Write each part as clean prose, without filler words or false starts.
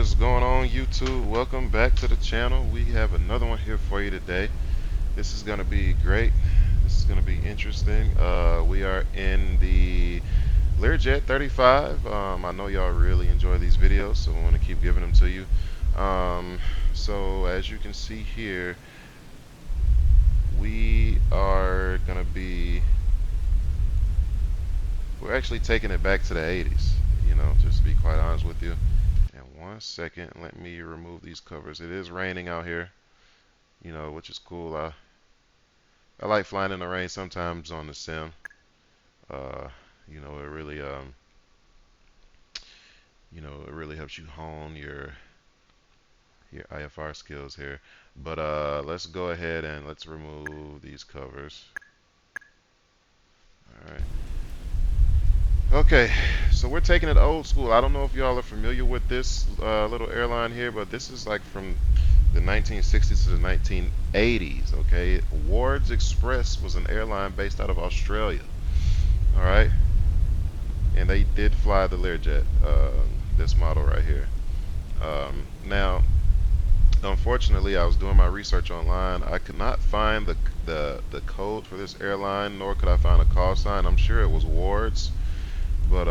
What's going on, YouTube? Welcome back to the channel. We have another one here for you today. This is going to be great. This is going to be interesting. We are in the Learjet 35. I know y'all really enjoy these videos, so I want to keep giving them to you. So as you can see here, we are going to be, we're actually taking it back to the 80s, just to be quite honest with you. And 1 second, let me remove these covers. It is raining out here, which is cool. I like flying in the rain sometimes on the sim. It really it really helps you hone your IFR skills here. But let's go ahead and let's remove these covers. All right. Okay, so we're taking it old school. I don't know if y'all are familiar with this little airline here, but this is like from the 1960s to the 1980s. Okay, Ward's Express was an airline based out of Australia. All right, and they did fly the Learjet, this model right here. Now, unfortunately, I was doing my research online. I could not find the code for this airline, nor could I find a call sign. I'm sure it was Ward's, but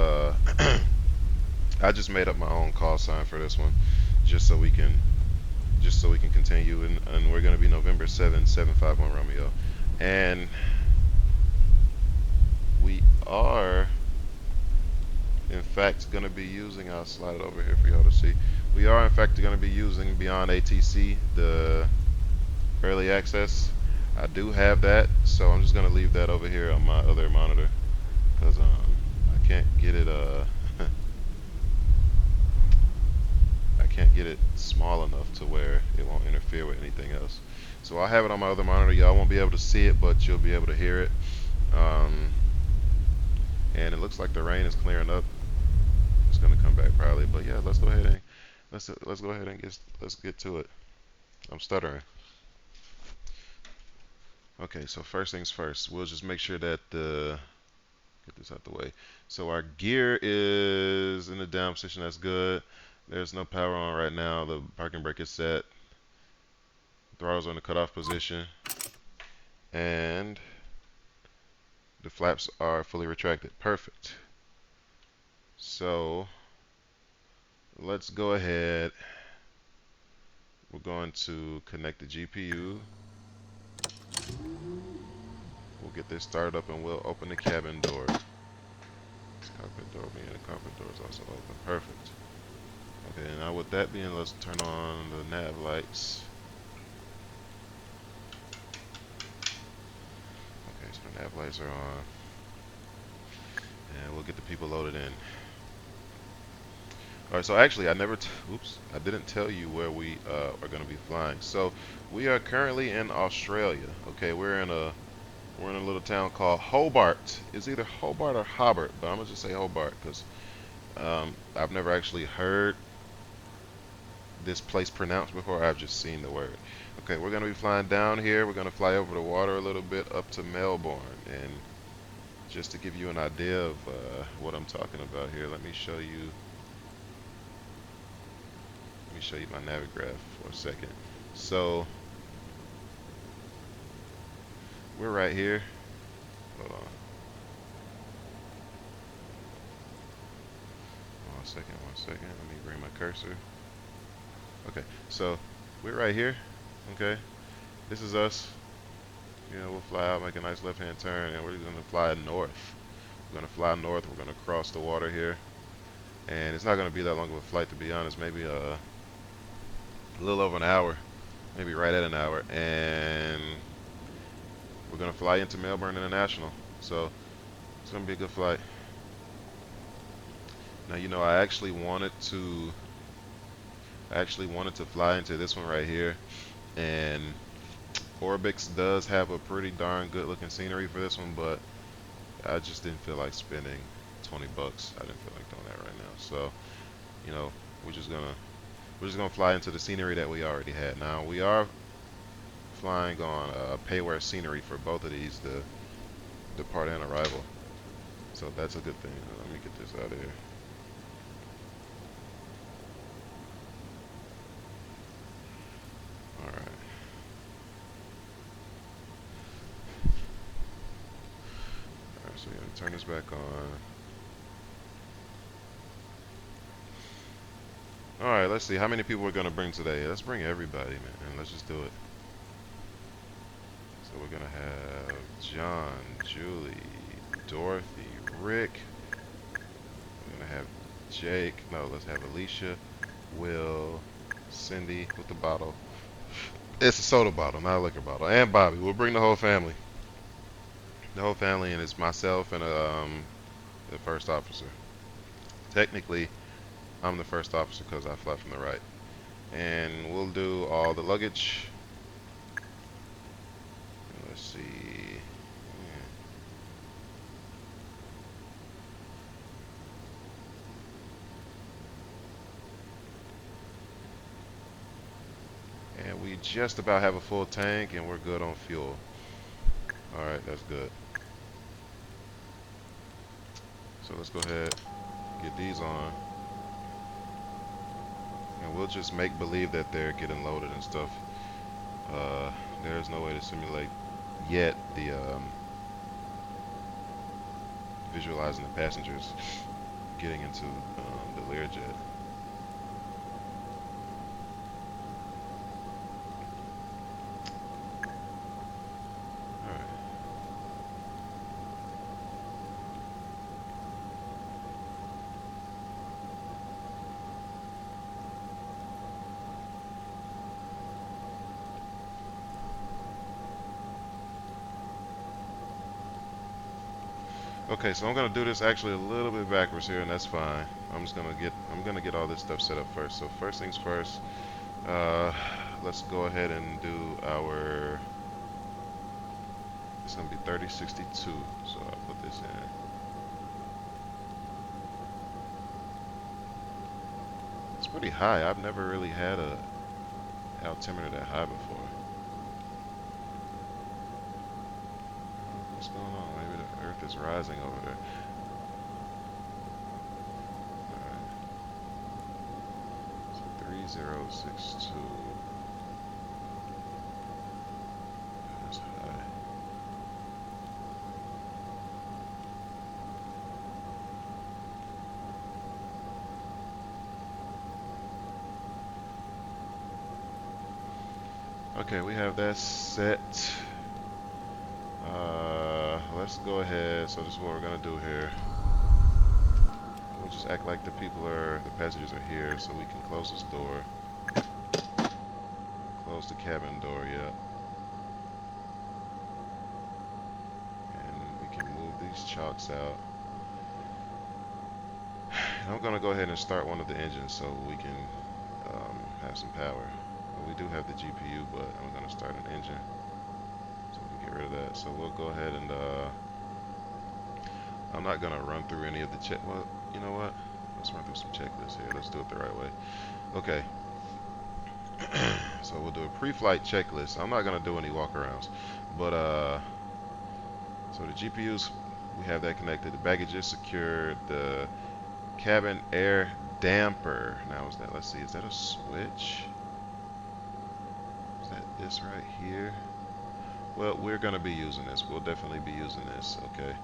I just made up my own call sign for this one, just so we can continue. And we're going to be November 7, 751 Romeo, and we are in fact going to be using, I'll slide it over here for y'all to see. We are in fact going to be using BeyondATC, the early access. I do have that, so I'm just going to leave that over here on my other monitor because I can't get it I can't get it small enough to where it won't interfere with anything else. So I'll have it on my other monitor. Y'all won't be able to see it, but you'll be able to hear it. And it looks like the rain is clearing up. It's gonna come back probably, but yeah, let's go ahead and let's get to it. I'm stuttering. Okay, so first things first, we'll just make sure that get this out the way. So our gear is in the down position. That's good. There's no power on right now. The parking brake is set. Throttle's on the cutoff position, and the flaps are fully retracted. Perfect. So let's go ahead. We're going to connect the GPU. We'll get this started up and we'll open the cabin door. This cockpit door being the cockpit door is also open. Perfect. Okay, now with that being, let's turn on the nav lights. Okay, so the nav lights are on. And we'll get the people loaded in. Alright, so actually I didn't tell you where we are going to be flying. So we are currently in Australia. Okay, we're in a little town called Hobart. It's either Hobart or Hobart, but I'm gonna just say Hobart because I've never actually heard this place pronounced before. I've just seen the word. Okay, we're gonna be flying down here. We're gonna fly over the water a little bit up to Melbourne, and just to give you an idea of what I'm talking about here, let me show you my navigraph for a second. So we're right here. Hold on. One second. Let me bring my cursor. Okay, so we're right here. Okay, this is us. We'll fly out, make a nice left-hand turn, and we're gonna fly north. We're gonna fly north. We're gonna cross the water here, and it's not gonna be that long of a flight, to be honest. Maybe a little over an hour, maybe right at an hour, and we're gonna fly into Melbourne International. So it's gonna be a good flight. Now, I actually wanted to fly into this one right here, and Orbix does have a pretty darn good looking scenery for this one, but I just didn't feel like spending 20 bucks. I didn't feel like doing that right now. So, we're just gonna fly into the scenery that we already had. Now we are flying on payware scenery for both of these, the depart and arrival. So that's a good thing. Let me get this out of here. turn this back on. All right, let's see how many people we're gonna bring today. Let's bring everybody, man. Let's just do it. So we're gonna have John, Julie, Dorothy, Rick. We're gonna have Jake. No, let's have Alicia, Will, Cindy with the bottle. It's a soda bottle, not a liquor bottle. And Bobby. We'll bring the whole family. The whole family, and it's myself and the first officer. Technically, I'm the first officer because I fly from the right. And we'll do all the luggage. Let's see. And we just about have a full tank, and we're good on fuel. All right, that's good. So let's go ahead, get these on, and we'll just make believe that they're getting loaded and stuff. There's no way to simulate yet the visualizing the passengers getting into the Lear jet. Okay, so I'm gonna do this actually a little bit backwards here, and that's fine. I'm gonna get all this stuff set up first. So first things first, let's go ahead and do our. It's gonna be 3062. So I'll put this in. It's pretty high. I've never really had a altimeter that high before. What's going on? Maybe the Earth is rising over there. Alright. So 3062. That's high. Okay, we have that set. Let's go ahead. So this is what we're gonna do here. We'll just act like the passengers are here, so we can close this door. Close the cabin door, yeah. And we can move these chocks out. And I'm gonna go ahead and start one of the engines so we can have some power. Well, we do have the GPU, but I'm gonna start an engine so we can get rid of that. So we'll go ahead and I'm not gonna run through any of the check. Well, you know what? Let's run through some checklists here. Let's do it the right way. Okay. So we'll do a pre-flight checklist. I'm not gonna do any walkarounds, but so the GPUs, we have that connected. The baggage is secured. The cabin air damper. Now is that? Let's see. Is that a switch? Is that this right here? Well, we're gonna be using this. We'll definitely be using this. Okay.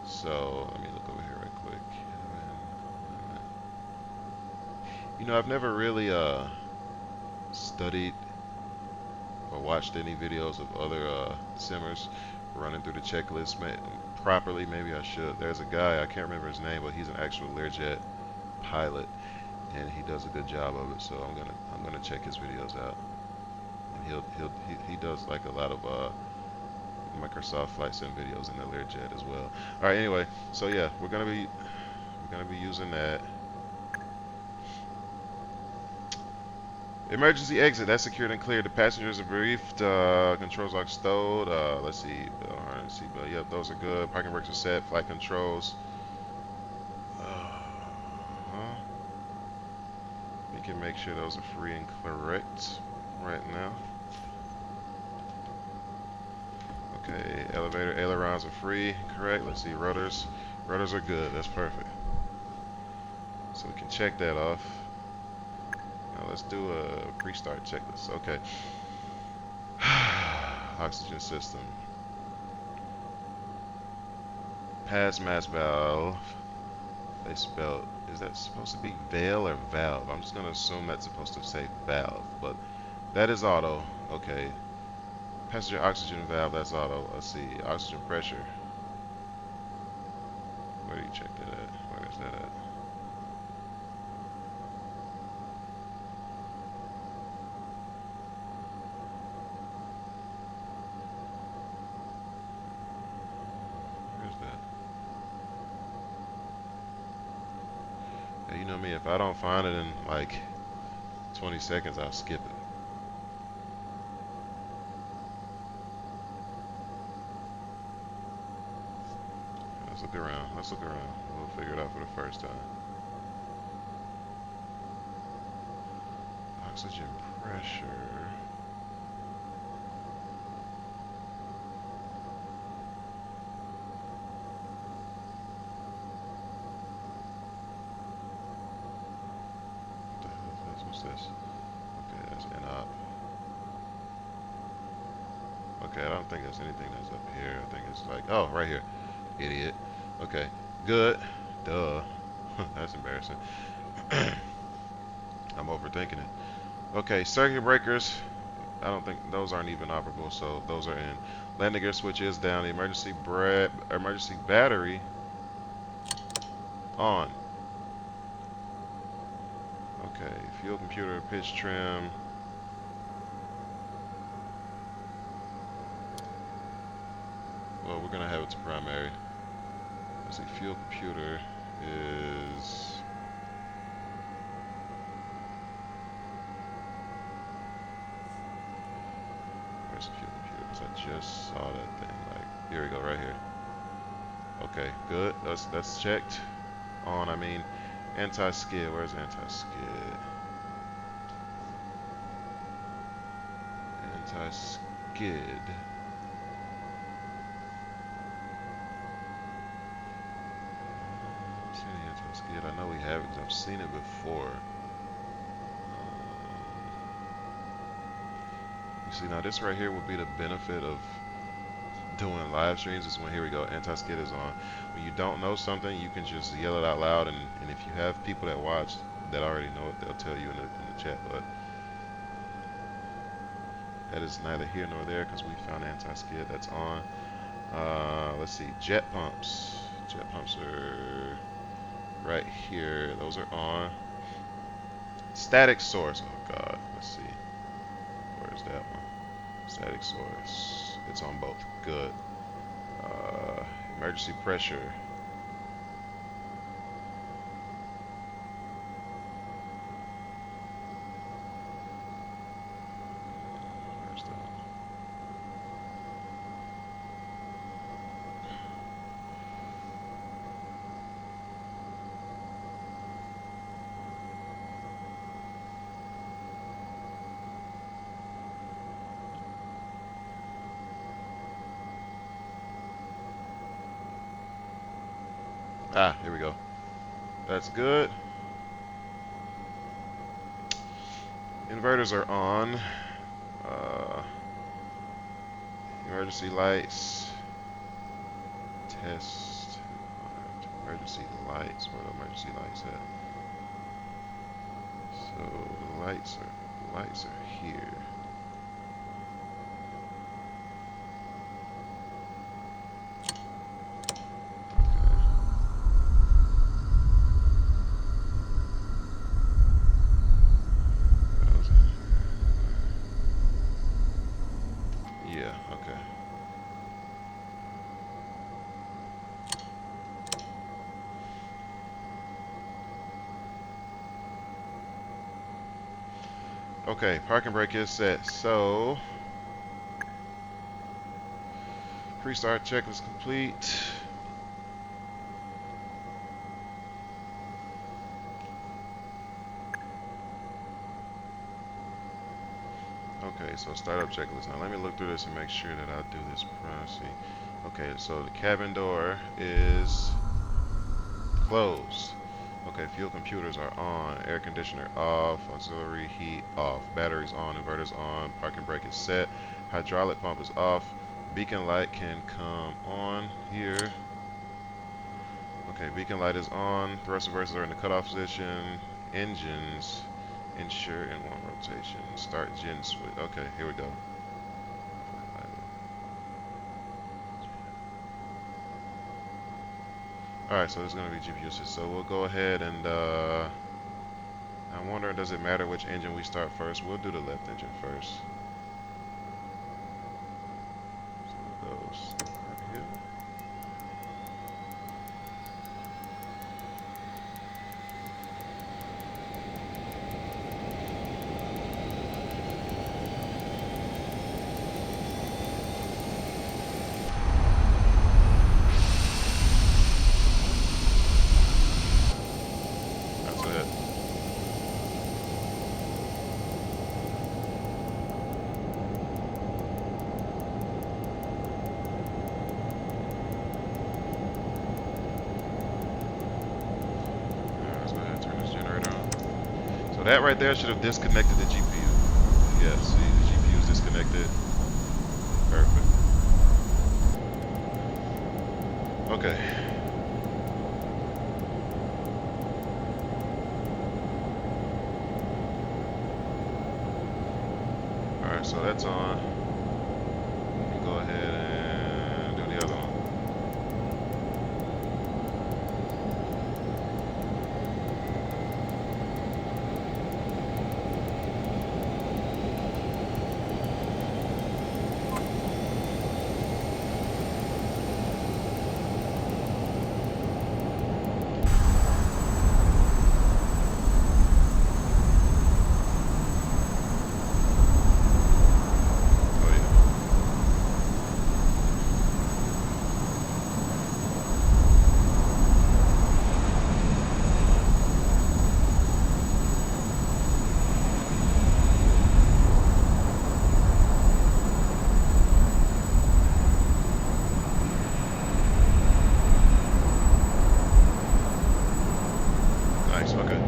So let me look over here right quick. You know, I've never really studied or watched any videos of other simmers running through the checklist properly. Maybe I should. There's a guy, I can't remember his name, but he's an actual Learjet pilot, and he does a good job of it. So I'm gonna check his videos out. And he does like a lot of Microsoft flight sim videos in the Learjet as well. All right. Anyway, so yeah, we're gonna be using that. Emergency exit. That's secured and cleared. The passengers are briefed. Controls lock stowed. Let's see. Bell harness, seatbelt. Yep, those are good. Parking brakes are set. Flight controls. We can make sure those are free and correct right now. Okay, elevator ailerons are free, correct. Let's see, rotors are good. That's perfect. So we can check that off. Now let's do a pre-start checklist. Okay. Oxygen system. Hazmat valve. They spelled, is that supposed to be veil or valve? I'm just gonna assume that's supposed to say valve, but that is auto. Okay. Passenger oxygen valve, that's auto. Let's see, oxygen pressure. Where do you check that at? Where is that at? Where's that? Yeah, you know me, if I don't find it in like 20 seconds, I'll skip it. Let's look around. Let's look around. We'll figure it out for the first time. Oxygen pressure. What the hell is this? What's this? Okay, that's an op. Okay, I don't think there's anything that's up here. I think it's like, oh, right here. Idiot. Okay, good. Duh. That's embarrassing. I'm overthinking it. Okay, circuit breakers. I don't think those aren't even operable, so those are in. Landing gear switch is down. The emergency battery on. Okay, fuel computer, pitch trim. Well, we're gonna have it to primary. Let's see, fuel computer is. Where's the fuel computer? Because I just saw that thing. Like, here we go, right here. Okay, good. That's checked. On, I mean, anti-skid. Where's anti-skid? Anti-skid. I've seen the anti-skid. I know we have it because I've seen it before. You see, now this right here will be the benefit of doing live streams. Is when, here we go, anti-skid is on. When you don't know something, you can just yell it out loud, and if you have people that watch that already know it, they'll tell you in the chat. But that is neither here nor there because we found anti-skid. That's on. Let's see, jet pumps. Jet pumps are right here. Those are on. Static source. Oh God. Let's see. Where's that one? Static source. It's on both. Good. Emergency pressure. Where's that? Ah, here we go. That's good. Inverters are on. Emergency lights. Test. Emergency lights. Where are the emergency lights at? So the lights are here. Yeah, okay. Okay, parking brake is set. So, pre-start checklist complete. Okay, so startup checklist. Now let me look through this and make sure that I do this properly. Okay, so the cabin door is closed. Okay, fuel computers are on, air conditioner off, auxiliary heat off, batteries on, inverters on, parking brake is set, hydraulic pump is off, beacon light can come on here. Okay, beacon light is on. Thrust reversers are in the cutoff position. Engines ensure in one rotation. Start gen switch. Okay, here we go. Alright, so it's going to be GPU assist. So we'll go ahead and I'm wondering, does it matter which engine we start first? We'll do the left engine first. So it goes right here. That's it. Let's go ahead and turn this generator on. So that right there should have disconnected the GPU. Yeah, see, the GPU is disconnected. Perfect. Okay. Alright, so that's on. We can go ahead and do the other one. Nice, okay.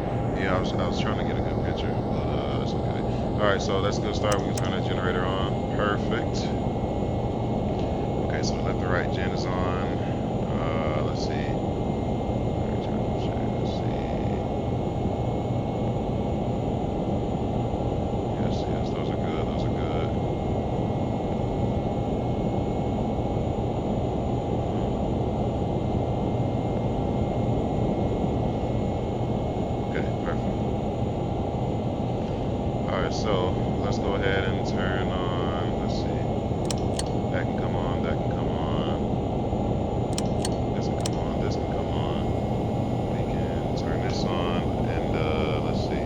Yeah, I was trying to get a good picture, but that's okay. Alright, so that's a good start. We can turn that generator on. Perfect. Okay, so the left and right gen is on. Let's see. Let's see. Yes, those are good, those are good. Alright, so let's go ahead and turn on, let's see, that can come on, that can come on, this can come on, this can come on. We can turn this on, and let's see.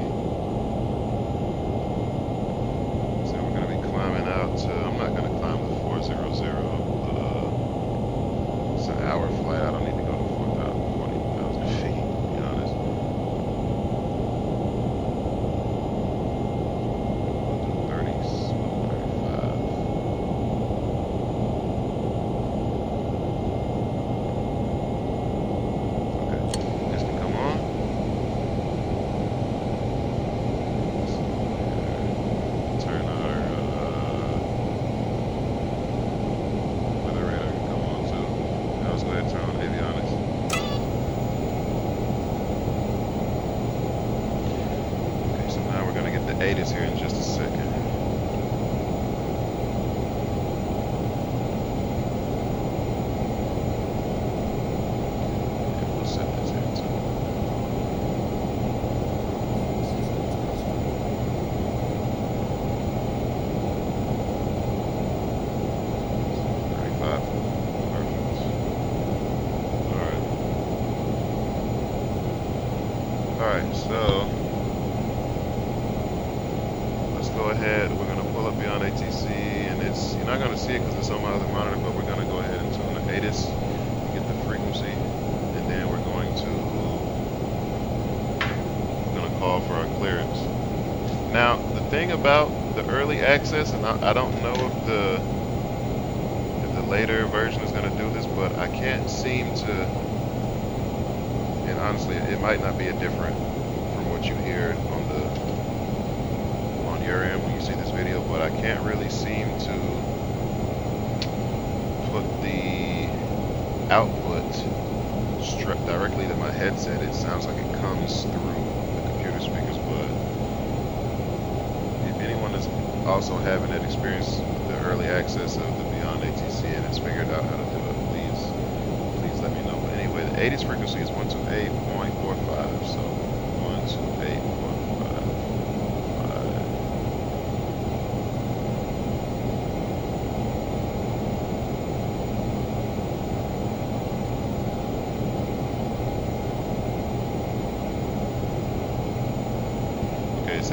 So we're going to be climbing out to, I'm not going to climb to 400, it's an hour flight, I don't need to go to 40,000 feet, to be honest. ATC here in just a second. And we'll set this here too. Alright, so let's go ahead. We're going to pull up BeyondATC, and it's, you're not going to see it because it's on my other monitor, but we're going to go ahead and tune the ATC, get the frequency, and then we're going to call for our clearance. Now, the thing about the early access, and I don't know if the later version is going to do this, but I can't seem to, and honestly, it might not be a different from what you hear on your end when you see this video, but I can't really seem to put the output directly to my headset, it sounds like it comes through the computer speakers. But if anyone is also having that experience with the early access of the BeyondATC and has figured out how to do it, please let me know. But anyway, the 80s frequency is 128.45, so 128.45.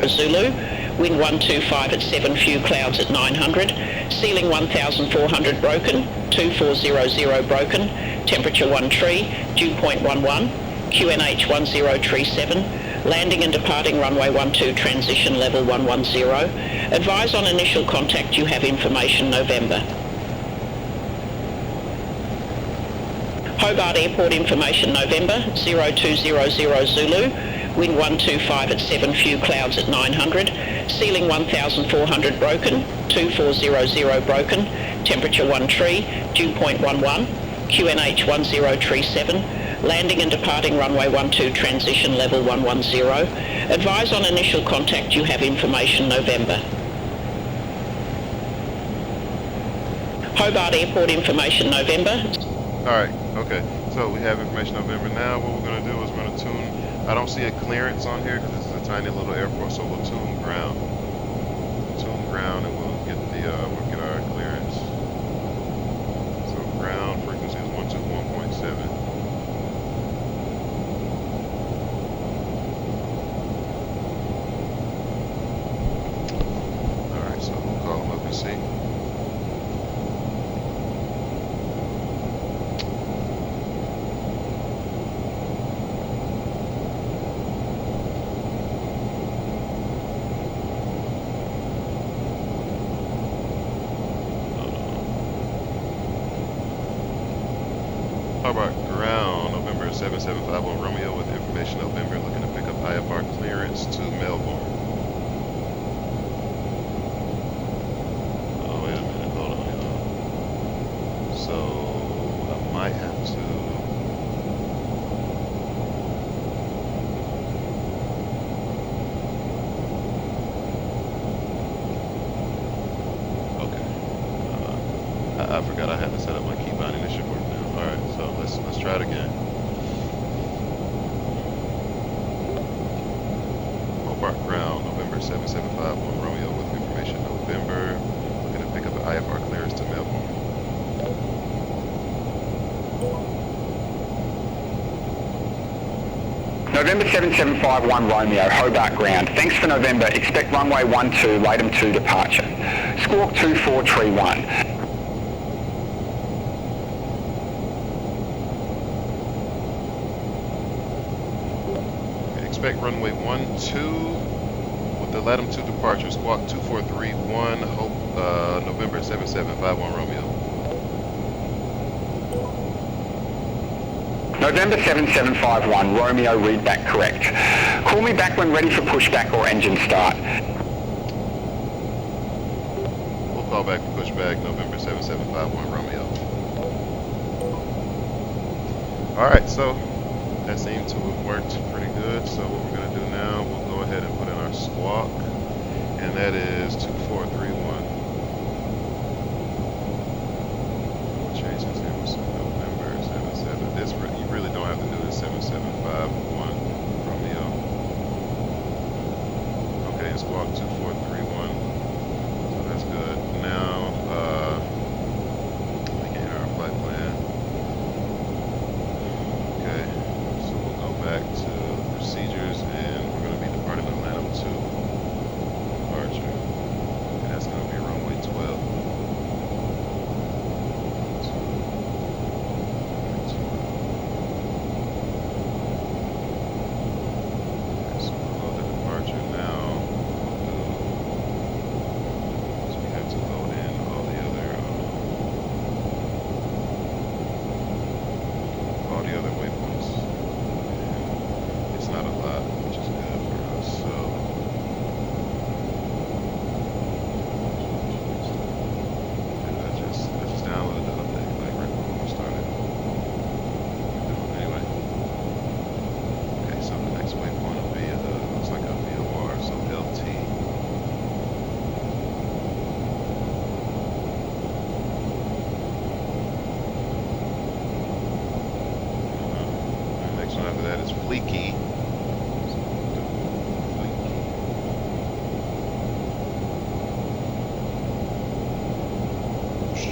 Zulu, wind 125 at 7, few clouds at 900, ceiling 1400 broken, 2400 broken, temperature 1 tree, dew point 11, QNH 1037, landing and departing runway 12 transition level 110, advise on initial contact you have information November. Hobart Airport information November, 0200 Zulu, wind 125 at 7, few clouds at 900, ceiling 1400 broken, 2400 broken, temperature 1 tree, dew point 11, QNH 1037, landing and departing runway 12 transition level 110, advise on initial contact you have information November. Hobart Airport information November. Alright, okay, so we have information November. Now what we're going to do is we're going to tune. I don't see a clearance on here because this is a tiny little airport, so we'll tune ground. Tune ground and we'll get our clearance. So ground frequency is 121.7. Alright, so we'll call them up and see. Hobart ground, November 7751 Romeo with information November, looking to pick up IFR clearance to Melbourne. Oh, wait a minute, hold on. So, I might have to... Okay. I forgot I had to set up my key binding. This should work now. Alright, so let's try it again. Hobart ground, November 7751 Romeo with information November. Looking to pick up an IFR clearance to Melbourne. November 7751 Romeo, Hobart ground. Thanks for November. Expect runway 12, LATAM 2 departure. Squawk 24 tree 1. Expect runway 12 with the LATAM 2 departure, squawk 2431, hope November 7751 Romeo. November 7751 Romeo, read back correct. Call me back when ready for pushback or engine start. We'll call back for pushback, November 7751 Romeo. Alright, so that seemed to have worked pretty good. So what we're going to do now, we'll go ahead and put in our squawk, and that is 2431. We'll change this name to November 77. This you really don't have to do this 7751 Romeo. Okay, and squawk 2431. So that's good. Now we can hear our flight plan. Okay. Back to procedures, and we're going to be departing LATAM 2 departure, and that's going to be runway 12. Okay, so we'll go to departure now. We'll do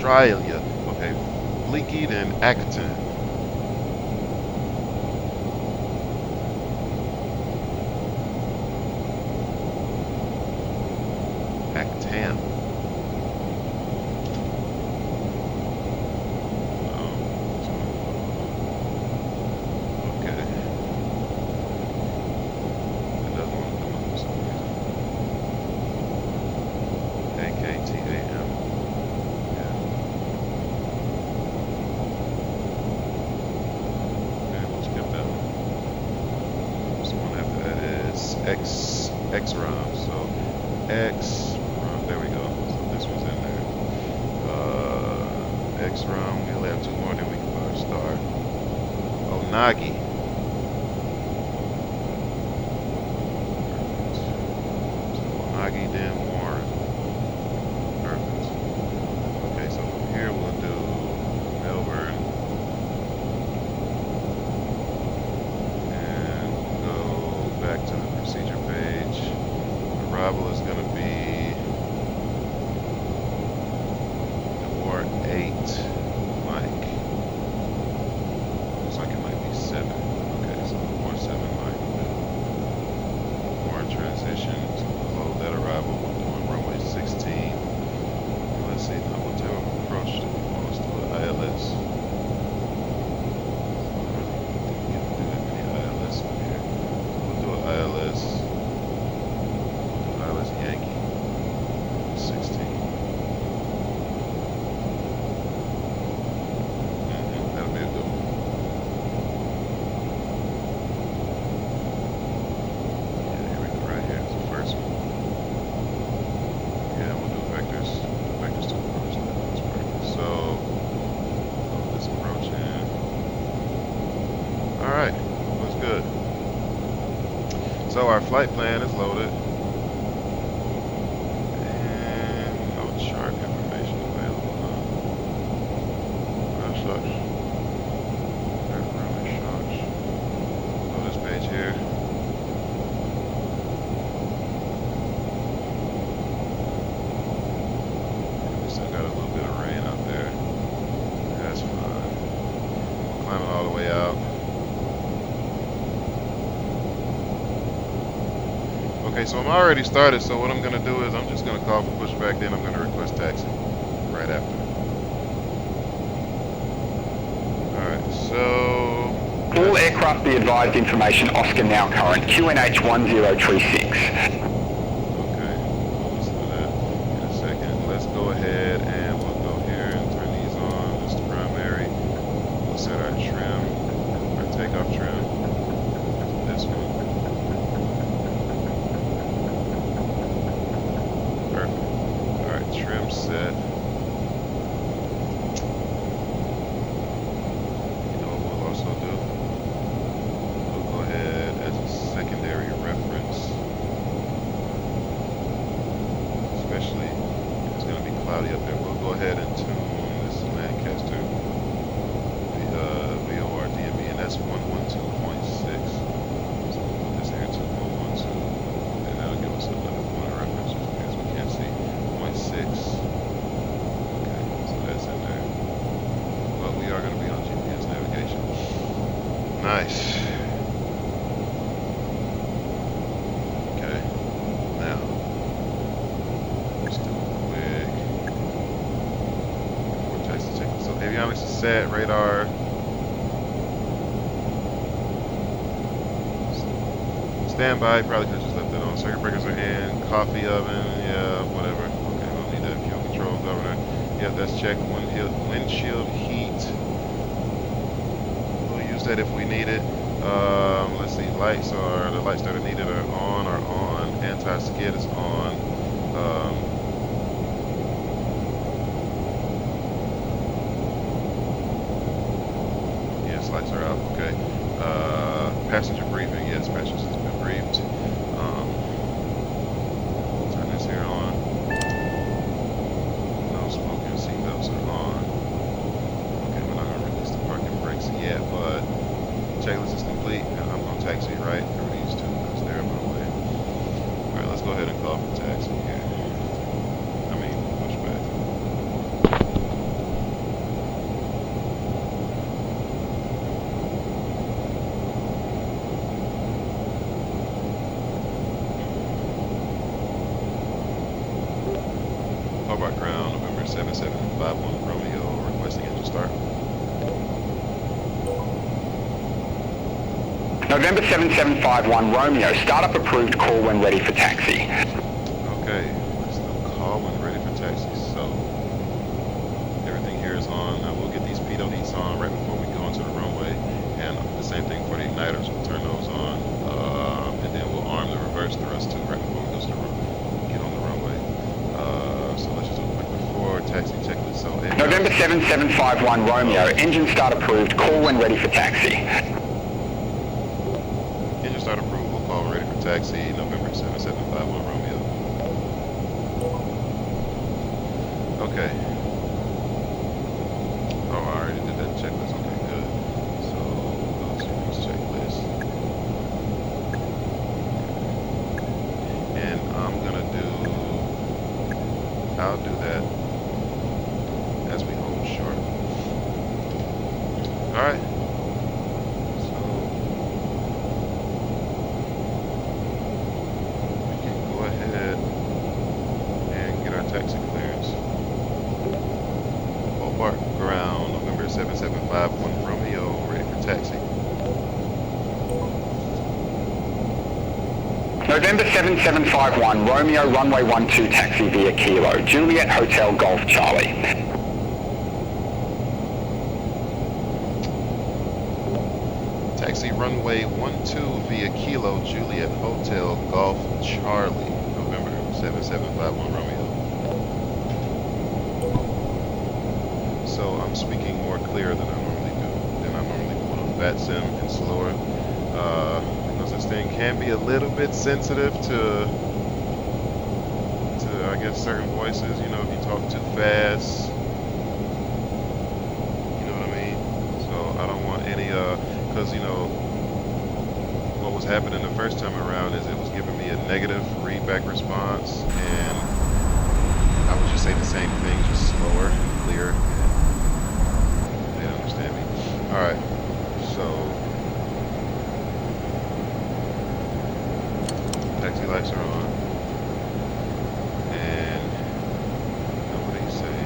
Australia. Okay, Bleaky, then Acton. Acton. Okay. It doesn't want to come up for some reason. AKTAM. Yeah. Okay, we'll skip that one. So one after that is XROM. So XROM, there we go. So this one's in there. XROM, we only have two more, then we can put our start. Onagi. So Onagi, then Warren. Perfect. Okay, so from here we'll do Melbourne. And we'll go back to the procedure page. Arrival is going to be War 8, Mike. Looks like it might be 7. Okay, so War 7, Mike. War transition to load that arrival. We're doing runway 16. Let's see, now what type of approach do we want? Let's do an ILS. We don't do that many ILS over here. So we'll do an ILS. ILS Yankee 16. That'll be a good one. Yeah, here we go, right here. It's the first one. Yeah, we'll do vectors. Vectors to approach. That's perfect. So, load this approach in. Alright, looks good. So our flight plan is loaded. No chart information available. Shucks. Really shucks. So this page here. We still got a little bit of rain out there. That's fine. Climbing all the way out. Okay, so I'm already started, so what I'm going to do is I'm just going to call for pushback, then I'm going to request taxi right after. Alright, so... All aircraft be advised information Oscar now current, QNH 1036. Okay, we'll listen to that in a second. Let's go ahead and we'll go here and turn these on. This is the primary. We'll set our trim, our takeoff trim. This one. Perfect. Alright, trim set. You know what we'll also do? We'll go ahead as a secondary reference. Especially if it's going to be cloudy up there. We'll go ahead and tune this Lancaster VOR DME, and that's 112.6. So we'll put this here to 112, and that'll give us another point of reference just because we can't see 0.6. Okay, so that's in there. But we are going to be on GPS navigation. Nice. Okay, now let's do a quick vortex check. So avionics is set, radar. Standby, probably could have just left that on. Circuit breakers are in. Coffee oven, yeah, whatever. Okay, we don't need that. Fuel control governor. Yep, that's checked. Windshield heat. We'll use that if we need it. Let's see, lights are, the lights that are needed are on. Anti-skid is on. Yes, lights are out, okay. Passenger briefing, yes, passengers has been briefed. Turn this here on. No smoking, seatbelts are on. Okay, we're not gonna release the parking brakes yet, but checklist is complete, and I'm gonna taxi right through these two because they're in my way. Alright, let's go ahead and call for taxi here. I mean, push back. Hobart ground, November 7751 Romeo, requesting engine start. November 7751 Romeo, startup approved, call when ready for taxi. Okay, let's call when ready for taxi. So, everything here is on. I will get these PWDs on right before we go into the runway. And the same thing for the igniters, we'll turn those on. And then we'll arm the reverse thrust too right before we go to the get on the runway. So let's just do a quick before taxi checklist. So, November 7751 Romeo, engine start approved, call when ready for taxi. engine start approved, we'll call ready for taxi, November 7751 Romeo. Okay. Oh, I already did that checklist. Okay, good. So, go to this checklist. And I'll do that as we hold short. Alright. So, we can go ahead and get our taxi clearance. Hobart ground, November 7751 Romeo, ready for taxi. November 7751 Romeo, runway 12 taxi via Kilo, Juliet Hotel Golf Charlie. Taxi runway 12 via Kilo, Juliet Hotel Golf Charlie, November 7751 Romeo. So I'm speaking more clear than I normally do. Than I normally do on VATSIM and slower. Because this thing can be a little bit sensitive to I guess certain voices. You know, if you talk too fast, you know what I mean. So I don't want any because you know what was happening the first time around is it was giving me a negative readback response, and I would just say the same thing, just slower and clear, and they understand me. All right, so taxi lights are on, and nobody say.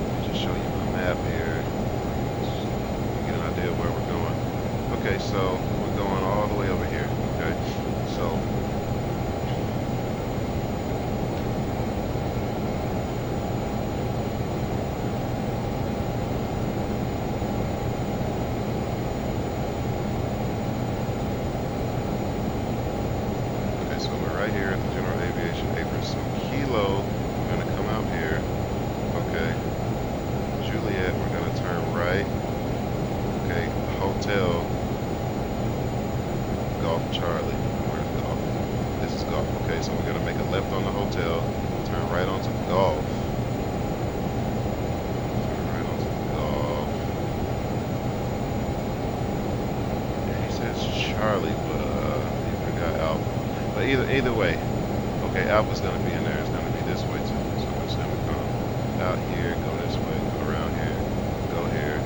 Let me just show you my map here. Get an idea of where we're going. Okay, so we're going all the way over here. Okay, so. Okay, so we're right here at the General Aviation apron. So Kilo, we're gonna come out here. Okay. Juliet, we're gonna turn right. Okay, Hotel Golf Charlie. Where's Golf? This is Golf. Okay, so we're gonna make a left on the hotel, turn right onto Golf. Turn right onto Golf. And he says Charlie, but he forgot Alpha. But either way, okay, Alpha's gonna be in there. It's gonna be this way too. So it's gonna come out here, go this way, go around here, go here,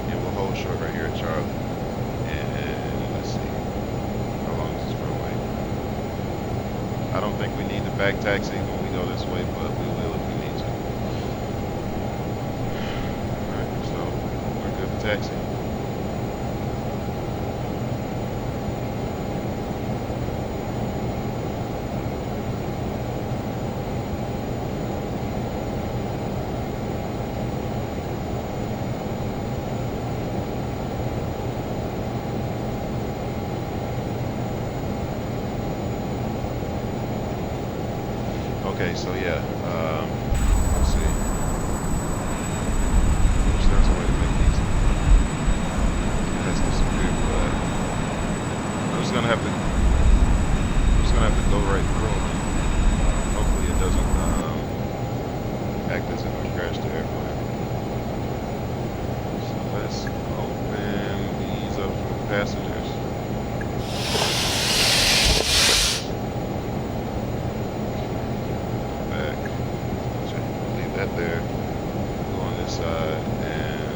and we'll hold short right here at Charlie. And let's see, how long is this runway? I don't think we need the back taxi when we go this way, but we will if we need to. Alright, so we're good for taxi. Okay, so yeah, let's see. Wish there was a way to make these. That's disappeared, but I'm just gonna have to go right through them. Hopefully it doesn't act as if we crashed the airplane. So let's open these up for passengers. That there, go on this side, and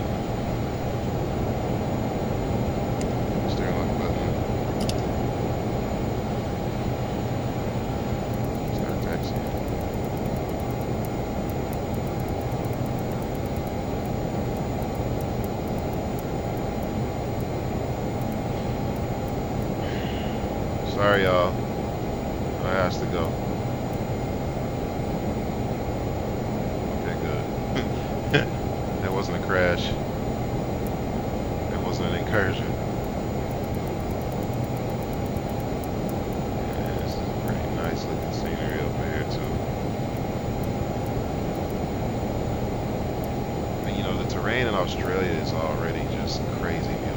Sorry, y'all. I has to go. Okay, good. That wasn't a crash. That wasn't an incursion. Yeah, this is pretty nice looking scenery over here too. I mean, you know, the terrain in Australia is already just crazy beautiful.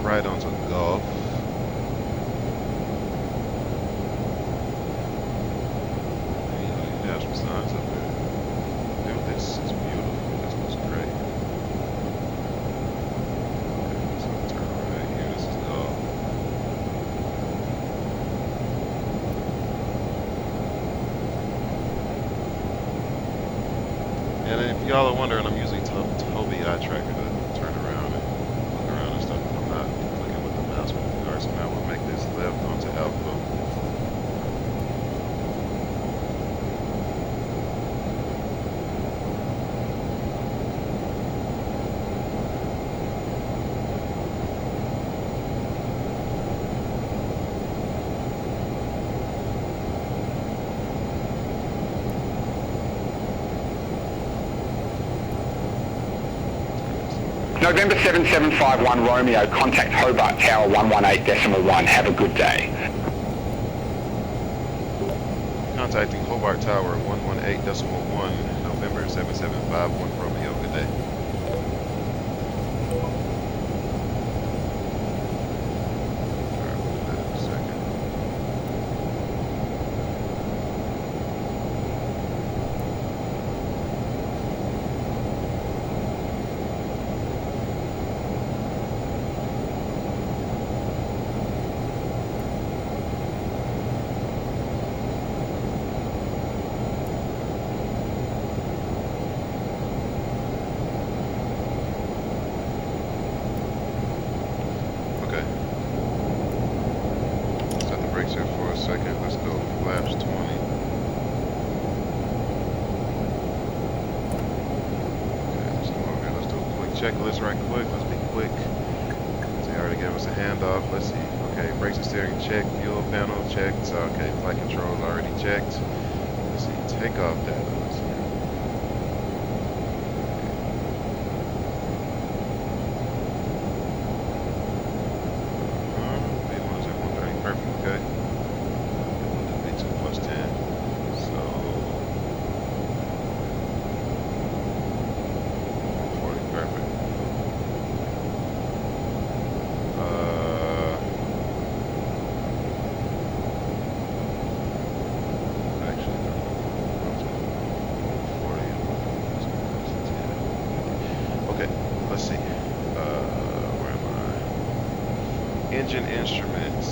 Right onto Gulf. And, you know, you have some signs up there. Dude, this is beautiful. This looks great. Okay, so turn right here. This is Gulf. And if y'all are wondering, I'm using Toby eye tracker to turn around and look around and stuff. I'm not clicking with the mouse with the car, so now we'll make this left onto Alpha. November 7751 Romeo, contact Hobart Tower 118.1. Have a good day. Contacting Hobart Tower 118.1, November 7751 Romeo. Good day. Checklist right quick. Let's be quick. They already gave us a handoff. Let's see. Okay, brakes and steering checked. Fuel panel checked. Okay, flight controls already checked. Let's see. Takeoff data. Let's see. V1 is at 130. Perfect. Okay. V2 plus 10. So 140. Perfect. Engine instruments.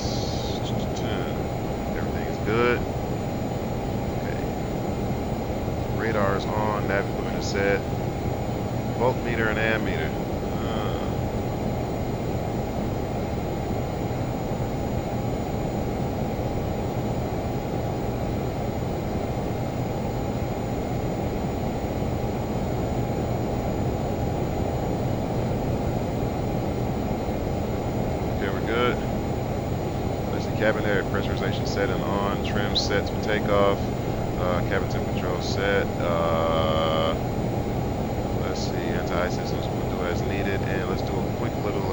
Everything is good. Okay. Radar is on. Nav equipment is set. Voltmeter and ammeter. Good. Let's see, cabin air pressurization set and on, trim set for takeoff, cabin temp control set, let's see, anti-ice systems we'll do as needed, and let's do a quick little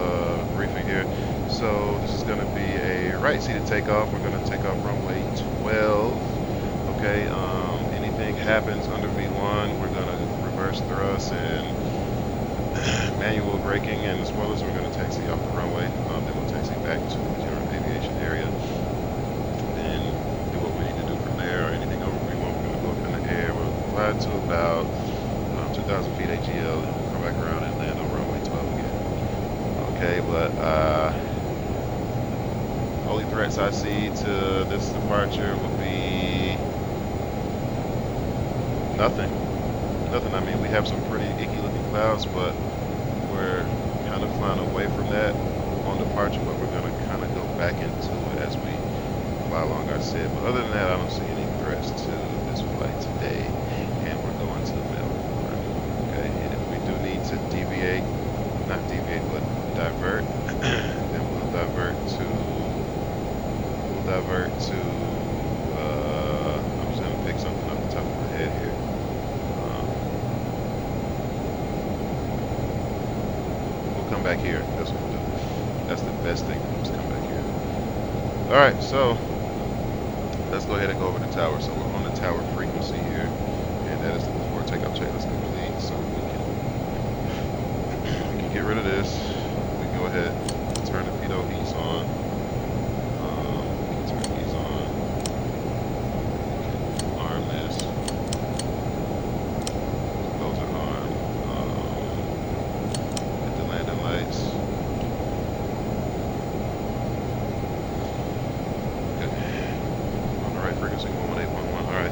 briefing here. So this is going to be a right seated takeoff. We're going to take off runway 12. Okay, any anything happens under V1, we're going to reverse thrust and manual braking, and the spoilers, we're going to taxi off the runway. Then we'll taxi back to the general aviation area and do what we need to do from there. Or anything over V1, we're going to go up in the air. We'll fly to about 2,000 feet AGL, and we'll come back around and land on runway 12 again. Okay, but only threats I see to this departure would be nothing. Nothing. I mean, we have some pretty icky looking clouds, but we're kind of flying away from that on departure, but we're going to kind of go back into it as we fly along our SID. But other than that, I don't see any threats to this flight today, and we're going to Melbourne. Okay, and if we do need to deviate, not deviate, but divert, then we'll divert to, I'm just going to pick something off the top of my head here. Come back here. That's what we'll do. That's the best thing. We'll just come back here. All right, so let's go ahead and go over the tower. So we're on the tower frequency here, and that is the before takeoff checklist complete. So we can get rid of this. We can go ahead and turn the pitot heats on. We can turn these on. We can arm this. Those are armed. Lights. Good. On the right frequency, 11811. All right.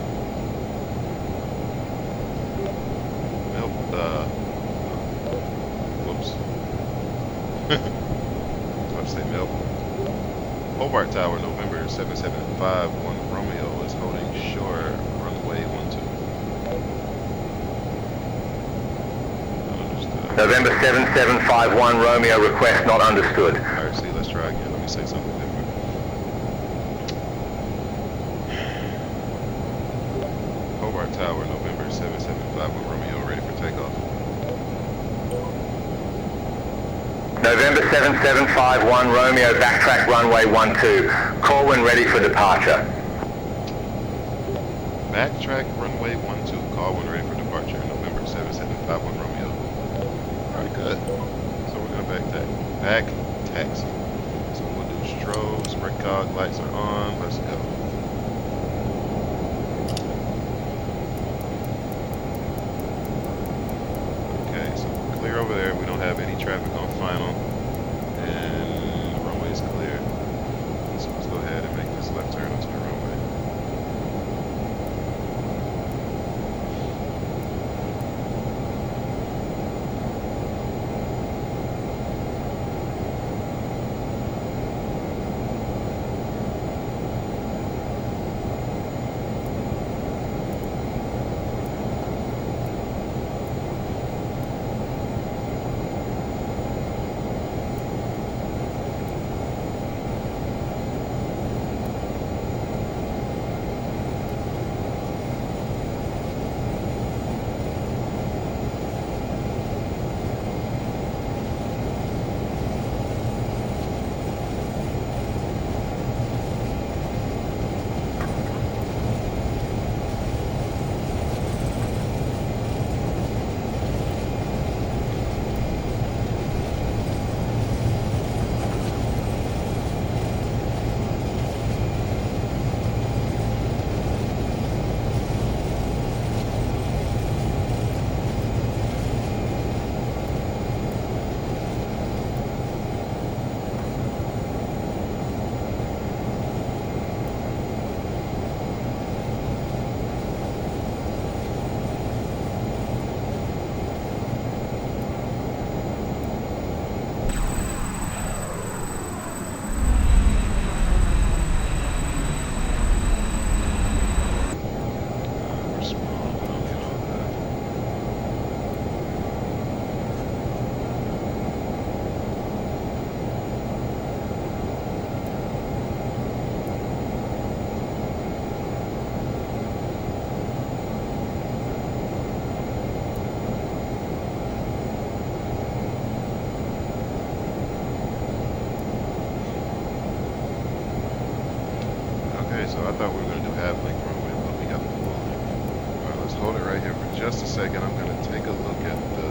Whoops. I was about to say Melbourne. Hobart Tower, November 7751 Romeo is holding shore, runway 12. November 7751 Romeo, request not understood. Alright, see, let's try again. Let me say something different. Hobart Tower, November 7751 Romeo, ready for takeoff. November 7751 Romeo, backtrack runway 12. Call when ready for departure. Backtrack runway 12, call when ready for departure. November 7751 Romeo. Alright, good. So we're gonna back taxi. So we'll do strobes, precog, lights are on, let's go. Okay, so clear over there. We don't have any traffic on final. And the runway is clear. So let's go ahead and make this left turn onto the runway. So I thought we were going to do half length runway, but we got the full length. just a second. I'm gonna take a look at the.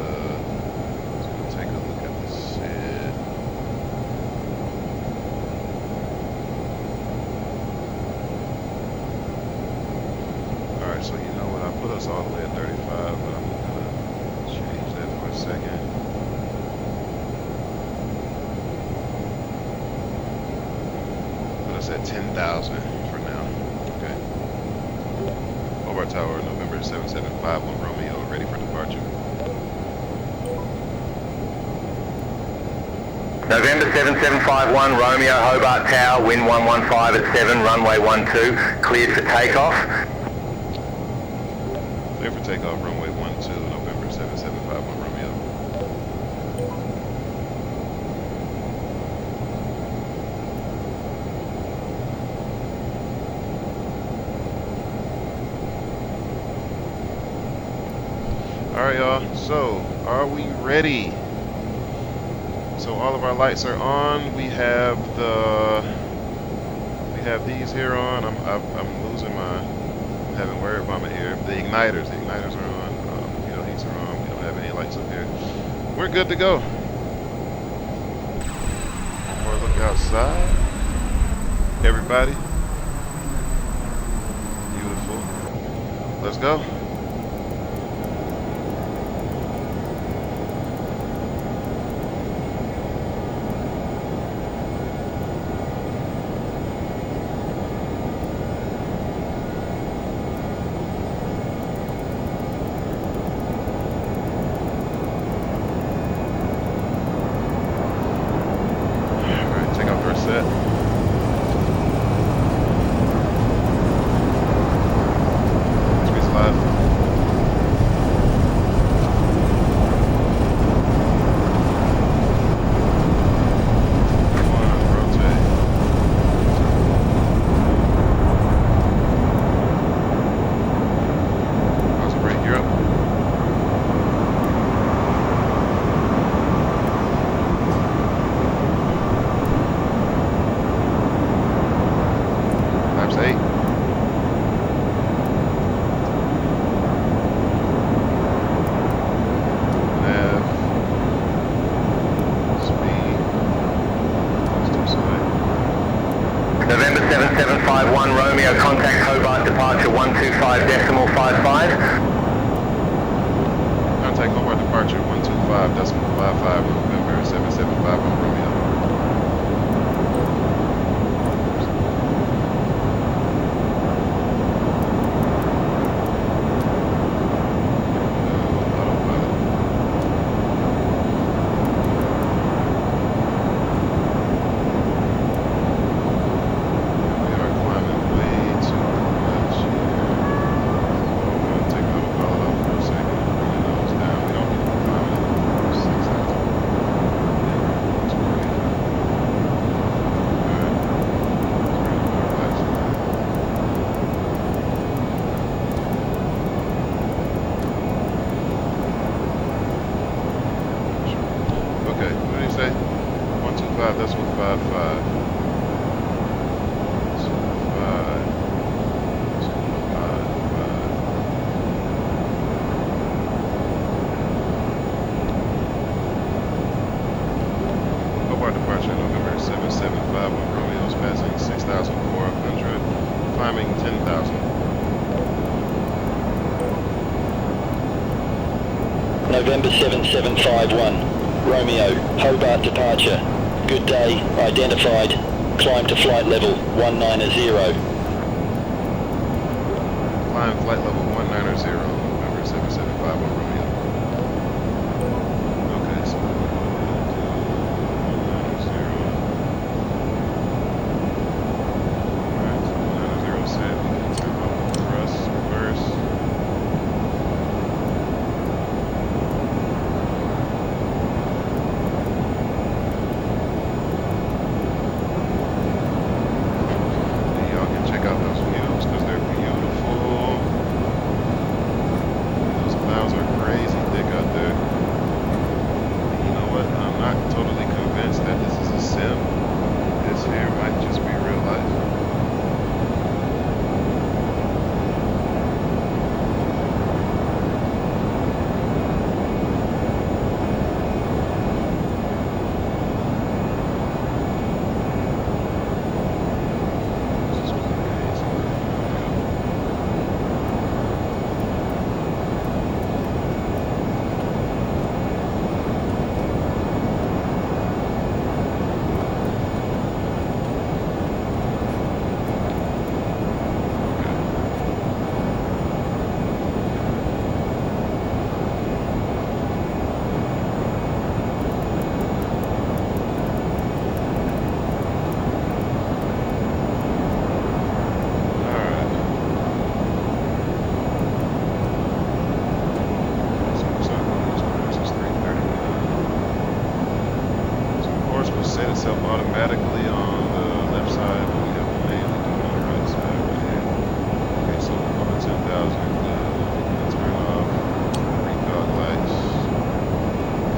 Take a look at the SID. All right, so you know what? I put us all the way at 35, but I'm gonna change that for a second. Put us at 10,000 for now. Okay. Hobart Tower, November 7751 Romeo, ready for departure. November 7751 Romeo, Hobart Tower, wind 115 at 7, runway 12, cleared for takeoff. Clear for takeoff, runway 12, November 7751 Romeo. Alright y'all, so are we ready? So all of our lights are on. We have these here on. I'm losing my, I'm having word by my ear. The igniters are on. You know, heats are on. We don't have any lights up here. We're good to go. Or look outside. Everybody. Beautiful. Let's go. November 7751 Romeo, contact Hobart, departure 125.55. Contact Hobart, departure 125.55, November 7751 Romeo. November 7751, Romeo, Hobart departure. Good day, identified. Climb to flight level 190. Climb flight level 190, November 7751 Romeo. Okay, so we're going to do 190. Alright, so 190 set. We can turn off the thrust, reverse. sporadically on the left side, but we have been mainly doing on the right side right here. Okay, so we're going to 10,000. We're going to turn off recog lights.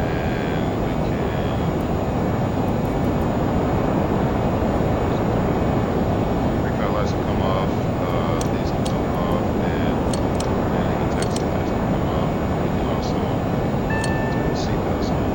And we can... recog lights will come off. These can come off. And even taxi lights can come off. We can also turn the seatbelts on.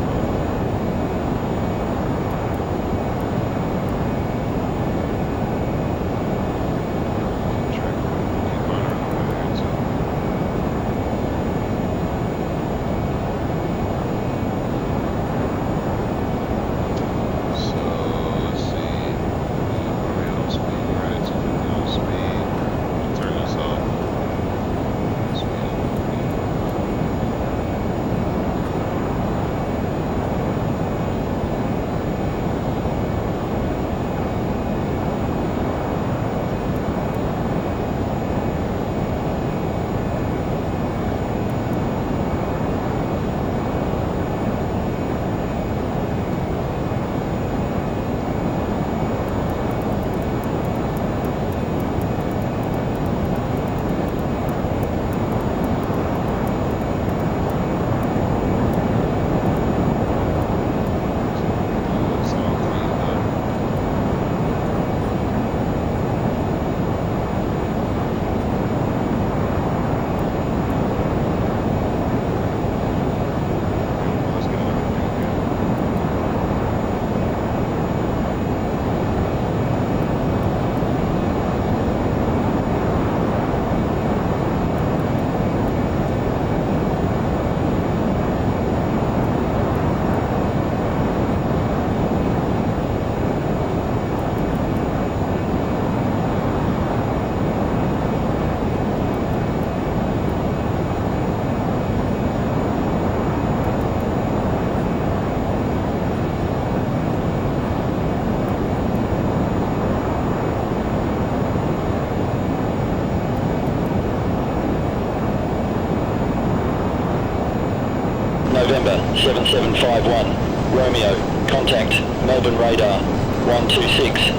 November 7751, Romeo, contact Melbourne radar 126.5.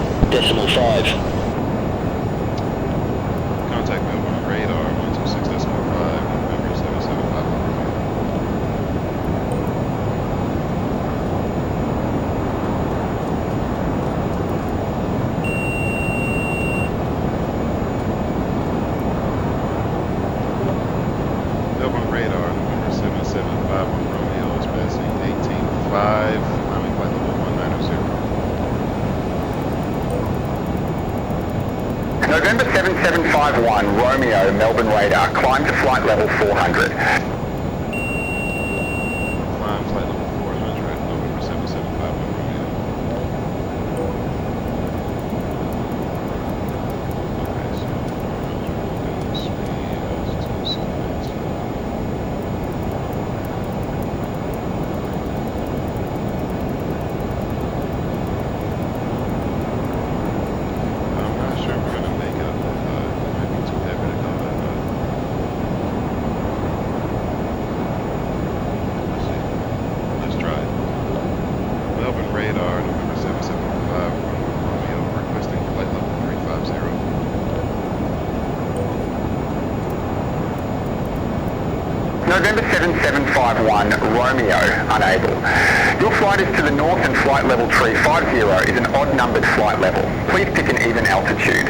Contact Melbourne radar 126.5, November 775. Melbourne radar, November 775 on Romeo is passing 18.5, climbing flight level 190. November 7751, Romeo, Melbourne radar, climb to flight level 400. Climb flight level 400, November 775 on Romeo. Okay, so 400 speed is 272. I'm not sure if we're going to make it up that high. It might be too heavy to go that high. Let's see. Let's try it. Melbourne radar, November 775, Romeo, requesting flight level 350. November 7751, Romeo, unable. Your flight is to the north and flight level 350 is an odd numbered flight level. Please pick an even altitude.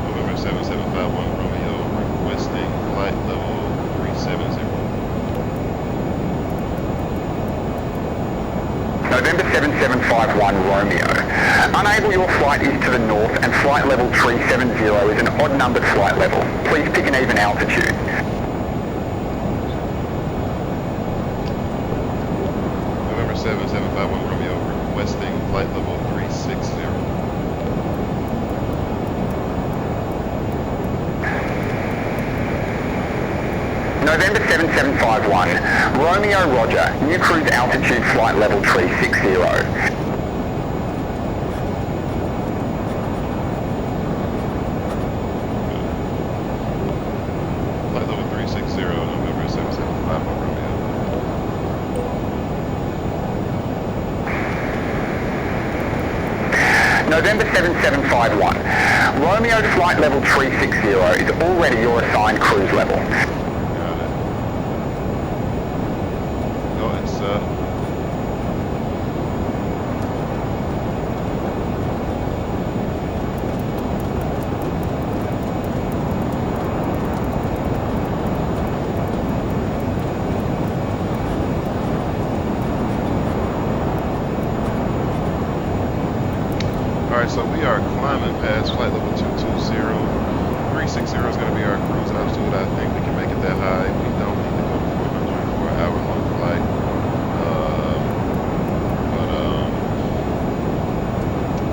November 7751, Romeo, requesting flight level 370. November 7751, Romeo. Unable, your flight is to the north and flight level 370 is an odd numbered flight level. Please pick an even altitude. November 7751, Romeo, requesting flight level 360. November 7751, Romeo, Roger, new cruise altitude flight level 360. Flight level 360, November 775 on Romeo. November 7751. Romeo flight level 360 is already your assigned cruise level. Got it. Go ahead, sir. Alright, so we are climbing past flight level 220. 360 is going to be our cruise altitude. I think we can make it that high. We don't need to go to 400 for an hour-long flight.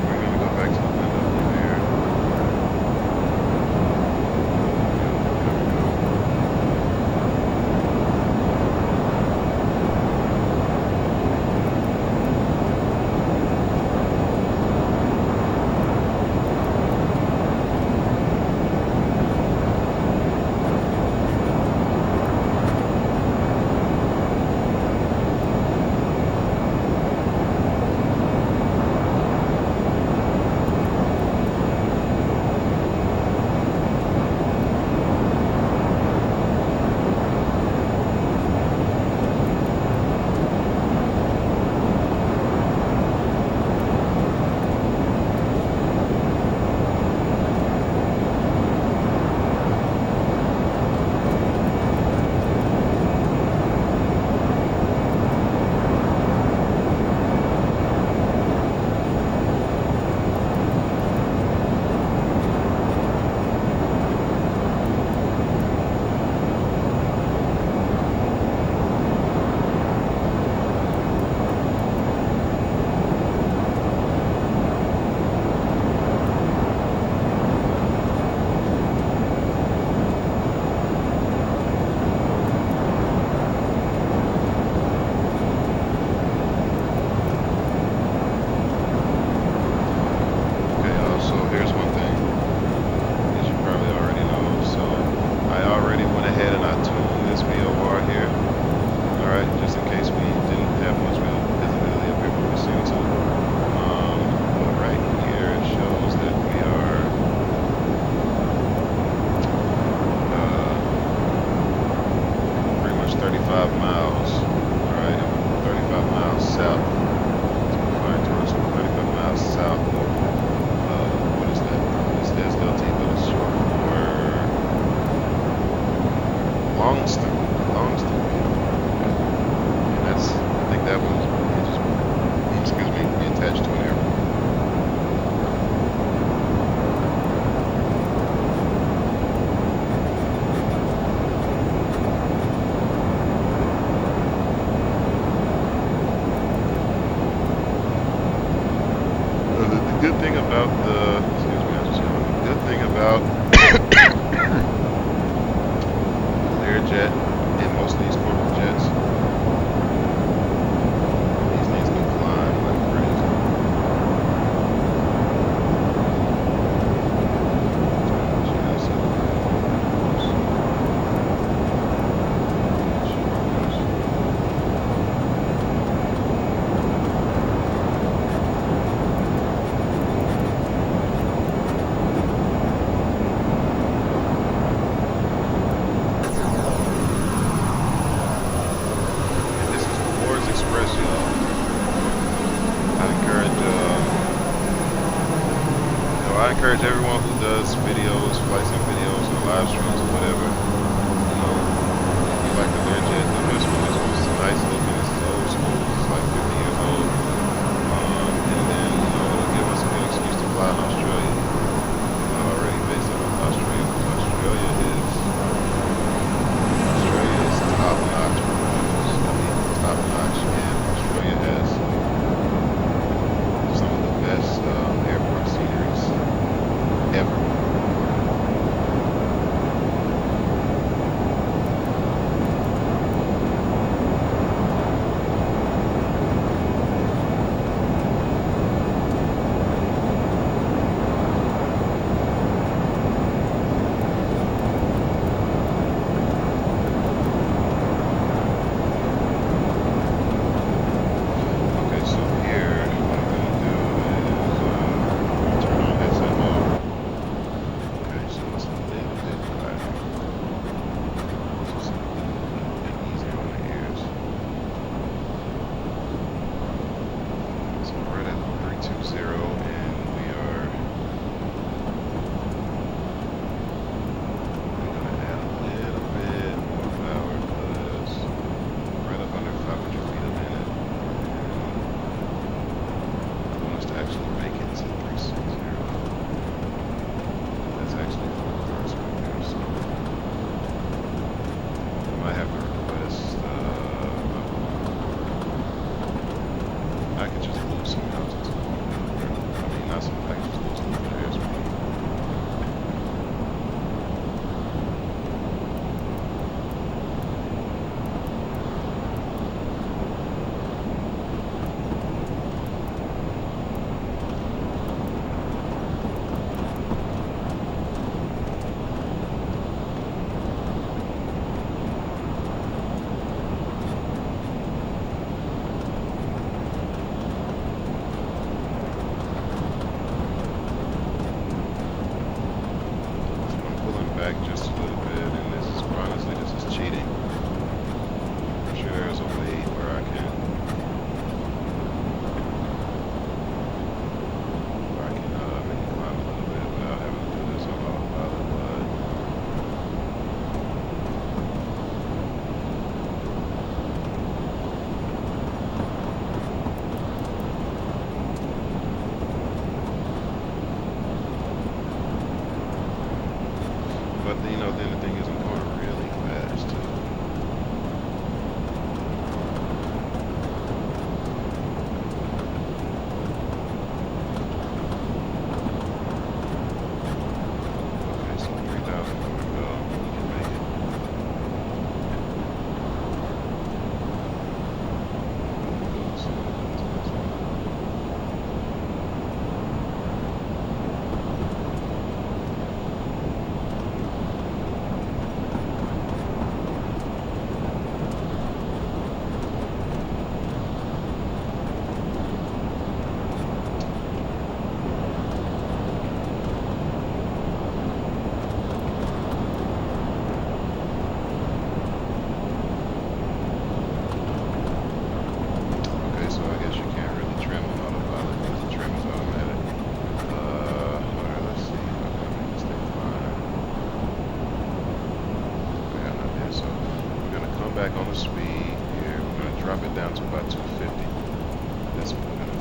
We're going to go back to the window here. Learjet and most of these corporate jets, these things can climb like crazy. I encourage everyone who does videos, flights and videos, or live streams or whatever, you know, if you like the Learjet, this one's nice looking, it's old school, it's like 50 years old, and then, you know, it'll give us a good excuse to fly in Australia. I'm already based in Australia, because Australia is top notch performance. I mean, top notch, and Australia has some of the best airport sceneries ever. drop it down to about 250. That's what we're gonna do.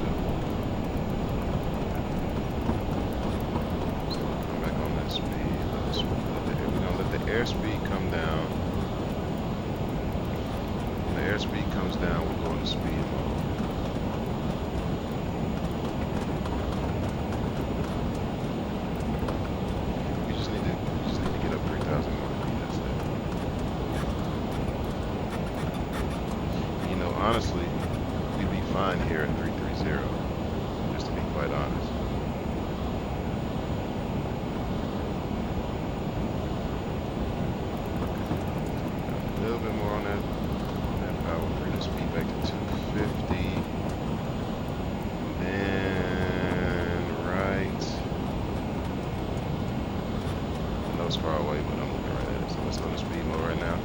So we'll come back on that speed. We're gonna let the airspeed come down. When the airspeed comes down, we'll go into speed mode. We just need to get up 3,000 more feet. That's it. You know, honestly, we'd be fine here at 330. Just to be quite honest. A little bit more on that power. Bring the speed back to 250. And right. I know it's far away, but I'm looking right at it. So let's go to speed mode right now.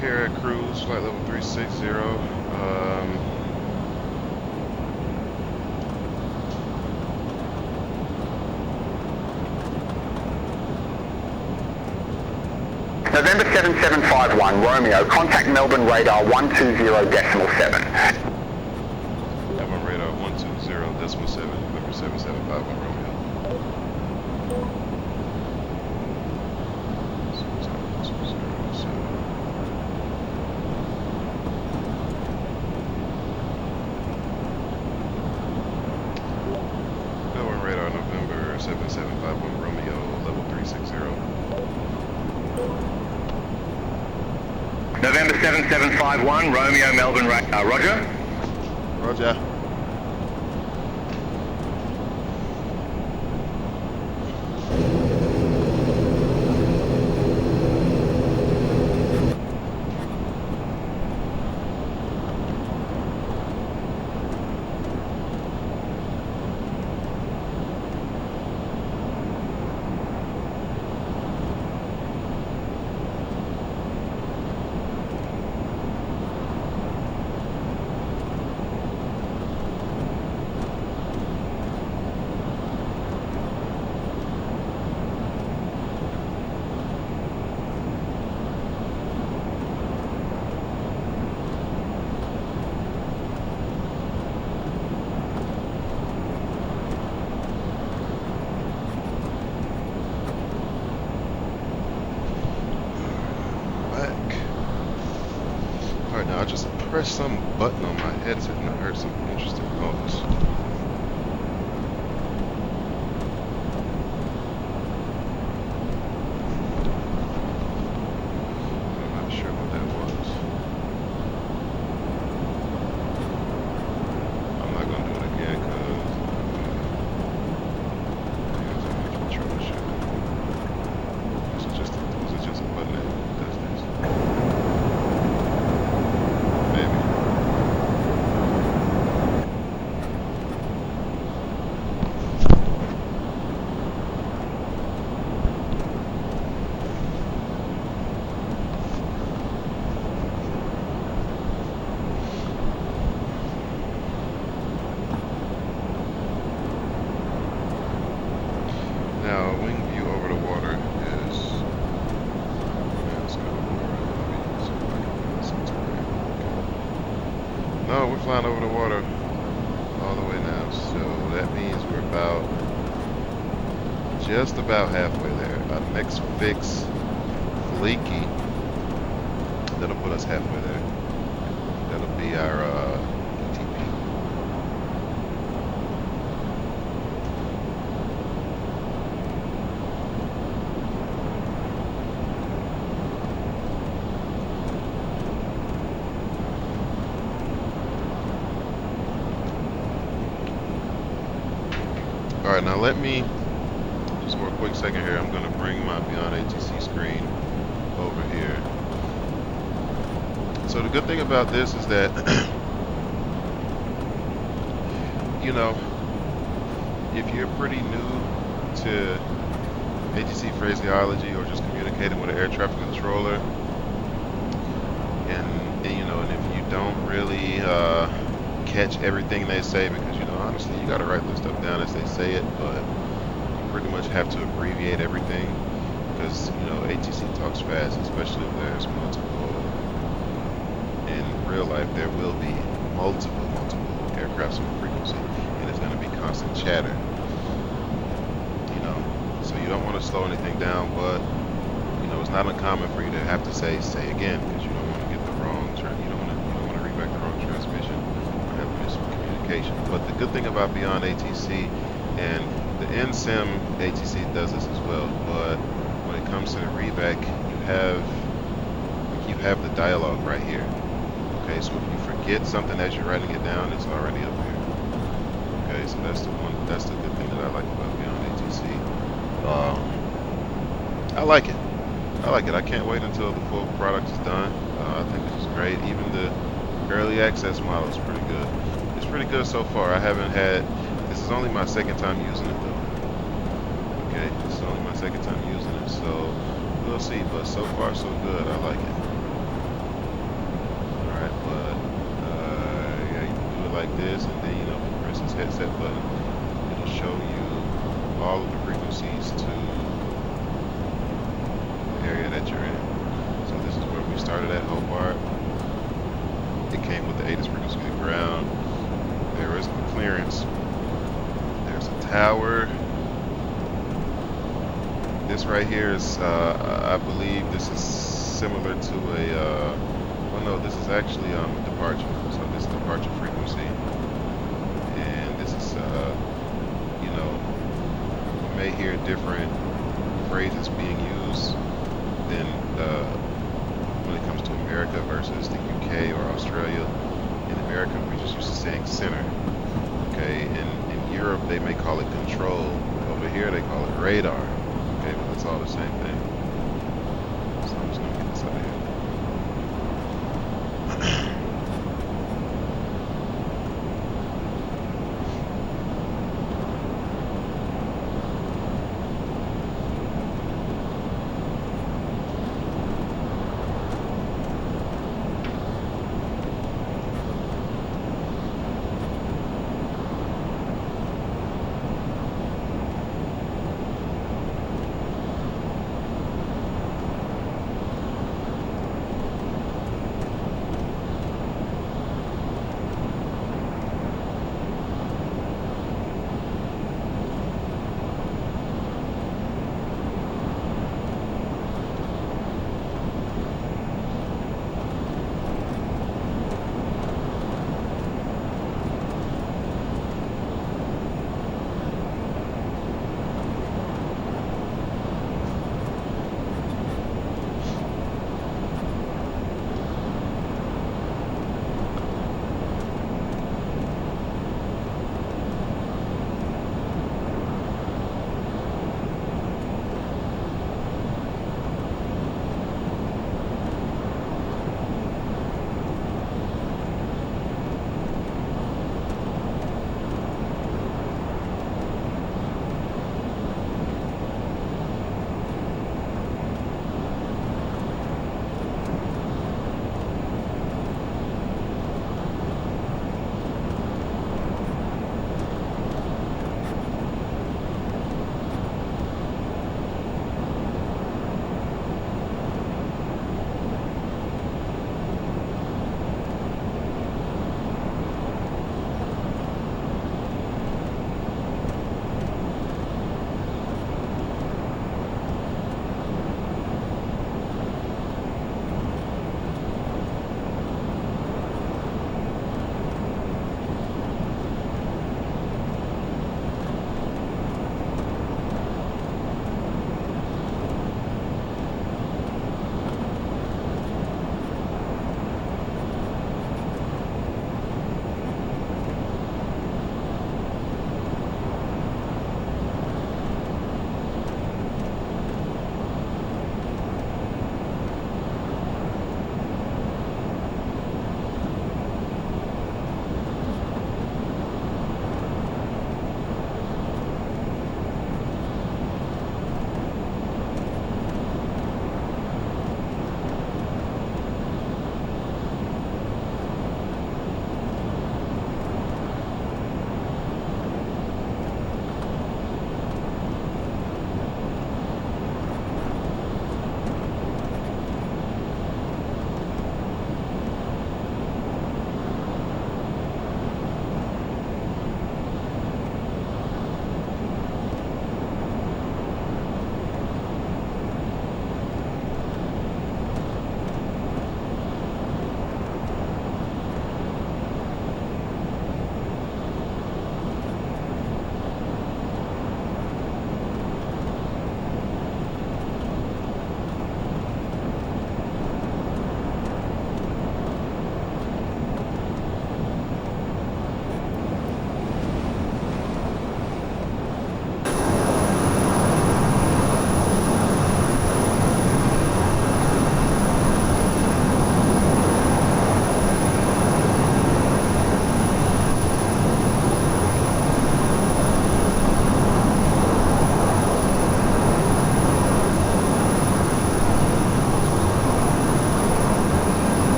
here at cruise, flight level 360. November 7751, Romeo, contact Melbourne radar 120.7. Melbourne radar 120.7, November 7751, Romeo. Melbourne radar, November 7751, Romeo, level 360. November 7751, Romeo, Melbourne, Roger. Roger. press some button on my headset and I heard some interesting noise. I'm not sure what that was. I'm not gonna do it again because troubleshoot. Was it just a button that does this? Maybe. Now, wing view over the water is. Yeah, it's kind of blurry. Let me see if I can find some terrain. Okay. No, we're flying over the water all the way now, so that means we're just about halfway there. Our next fix, Fleeky, that'll put us halfway there. That'll be our TP. All right, now let me, just for a quick second here, I'm going to bring my BeyondATC screen over here. So the good thing about this is that, you know, if you're pretty new to ATC phraseology or just communicating with an air traffic controller, and you know, and if you don't really catch everything they say, because you know, honestly, you got to write this stuff down as they say it, but you pretty much have to abbreviate everything because you know ATC talks fast, especially if there's multiple. In real life, there will be multiple aircrafts on frequency, and it's going to be constant chatter. You know, so you don't want to slow anything down, but you know, it's not uncommon for you to have to say again because you don't want to get the wrong. You don't want to read back the wrong transmission or have miscommunication. But the good thing about BeyondATC and the NSIM ATC does this as well. But when it comes to the readback, you have the dialogue right here. Okay, so if you forget something as you're writing it down, it's already up here. Okay, so that's the good thing that I like about BeyondATC. I like it. I can't wait until the full product is done. I think this is great. Even the early access model is pretty good. It's pretty good so far. This is only my second time using it though. Okay, this is only my second time using it, so we'll see. But so far so good. I like it. Alright, but yeah, you can do it like this, and then you know, if you press this headset button, it'll show you all of the frequencies to area that you're in. So this is where we started at Hobart. It came with the 8th frequency to ground. There is no clearance. There's a tower. This right here is, I believe this is similar to a, oh no, this is actually departure. So this is departure frequency. And this is, you know, you may hear different phrases being used than when it comes to America versus the UK or Australia. In America, we're just used to saying center. Okay, in Europe, they may call it control. Over here, they call it radar. Okay, but it's all the same thing. So I'm just gonna get this out of here.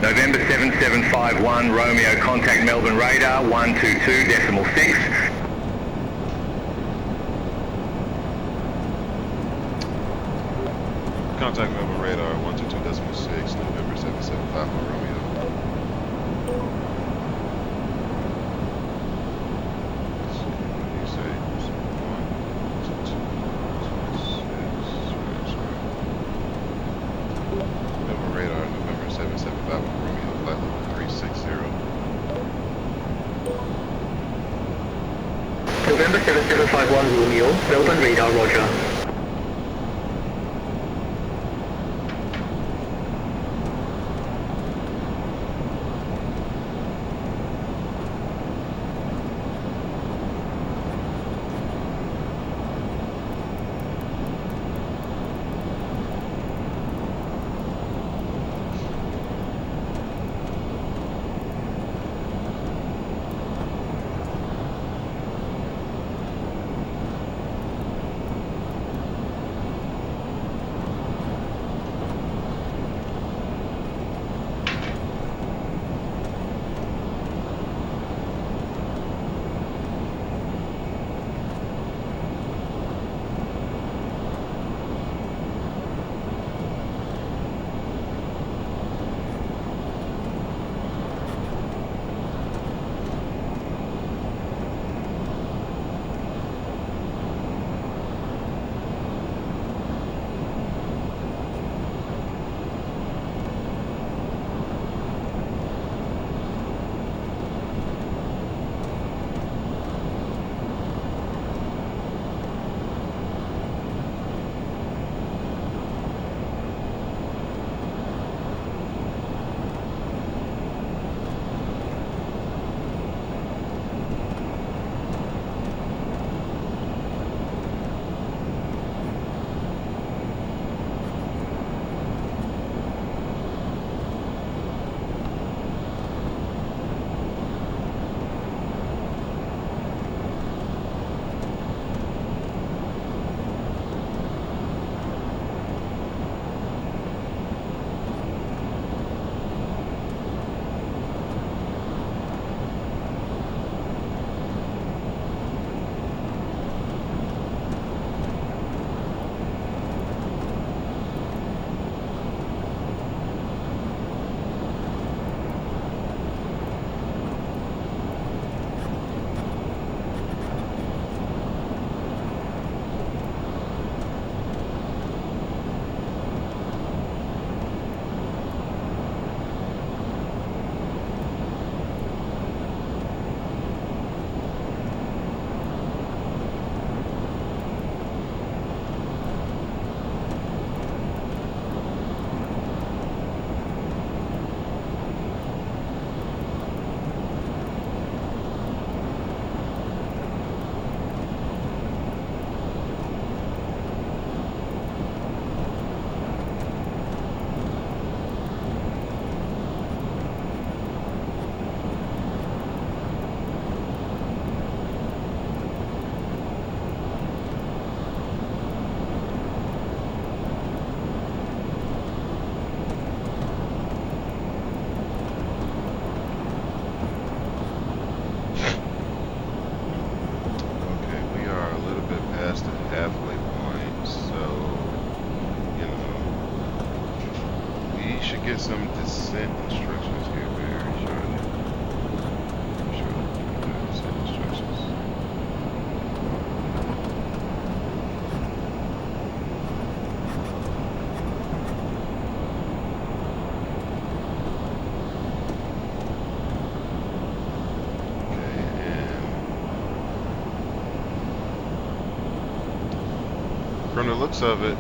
November 7751 Romeo, contact Melbourne radar 122.6. Contact Melbourne radar 122.6, November 775 Romeo. So, what do you say? 122.6. Melbourne radar, November 775 Romeo, flight level 360. November 7751 Romeo, Melbourne radar, roger. get some descent instructions here very shortly. Descent instructions. From the looks of it,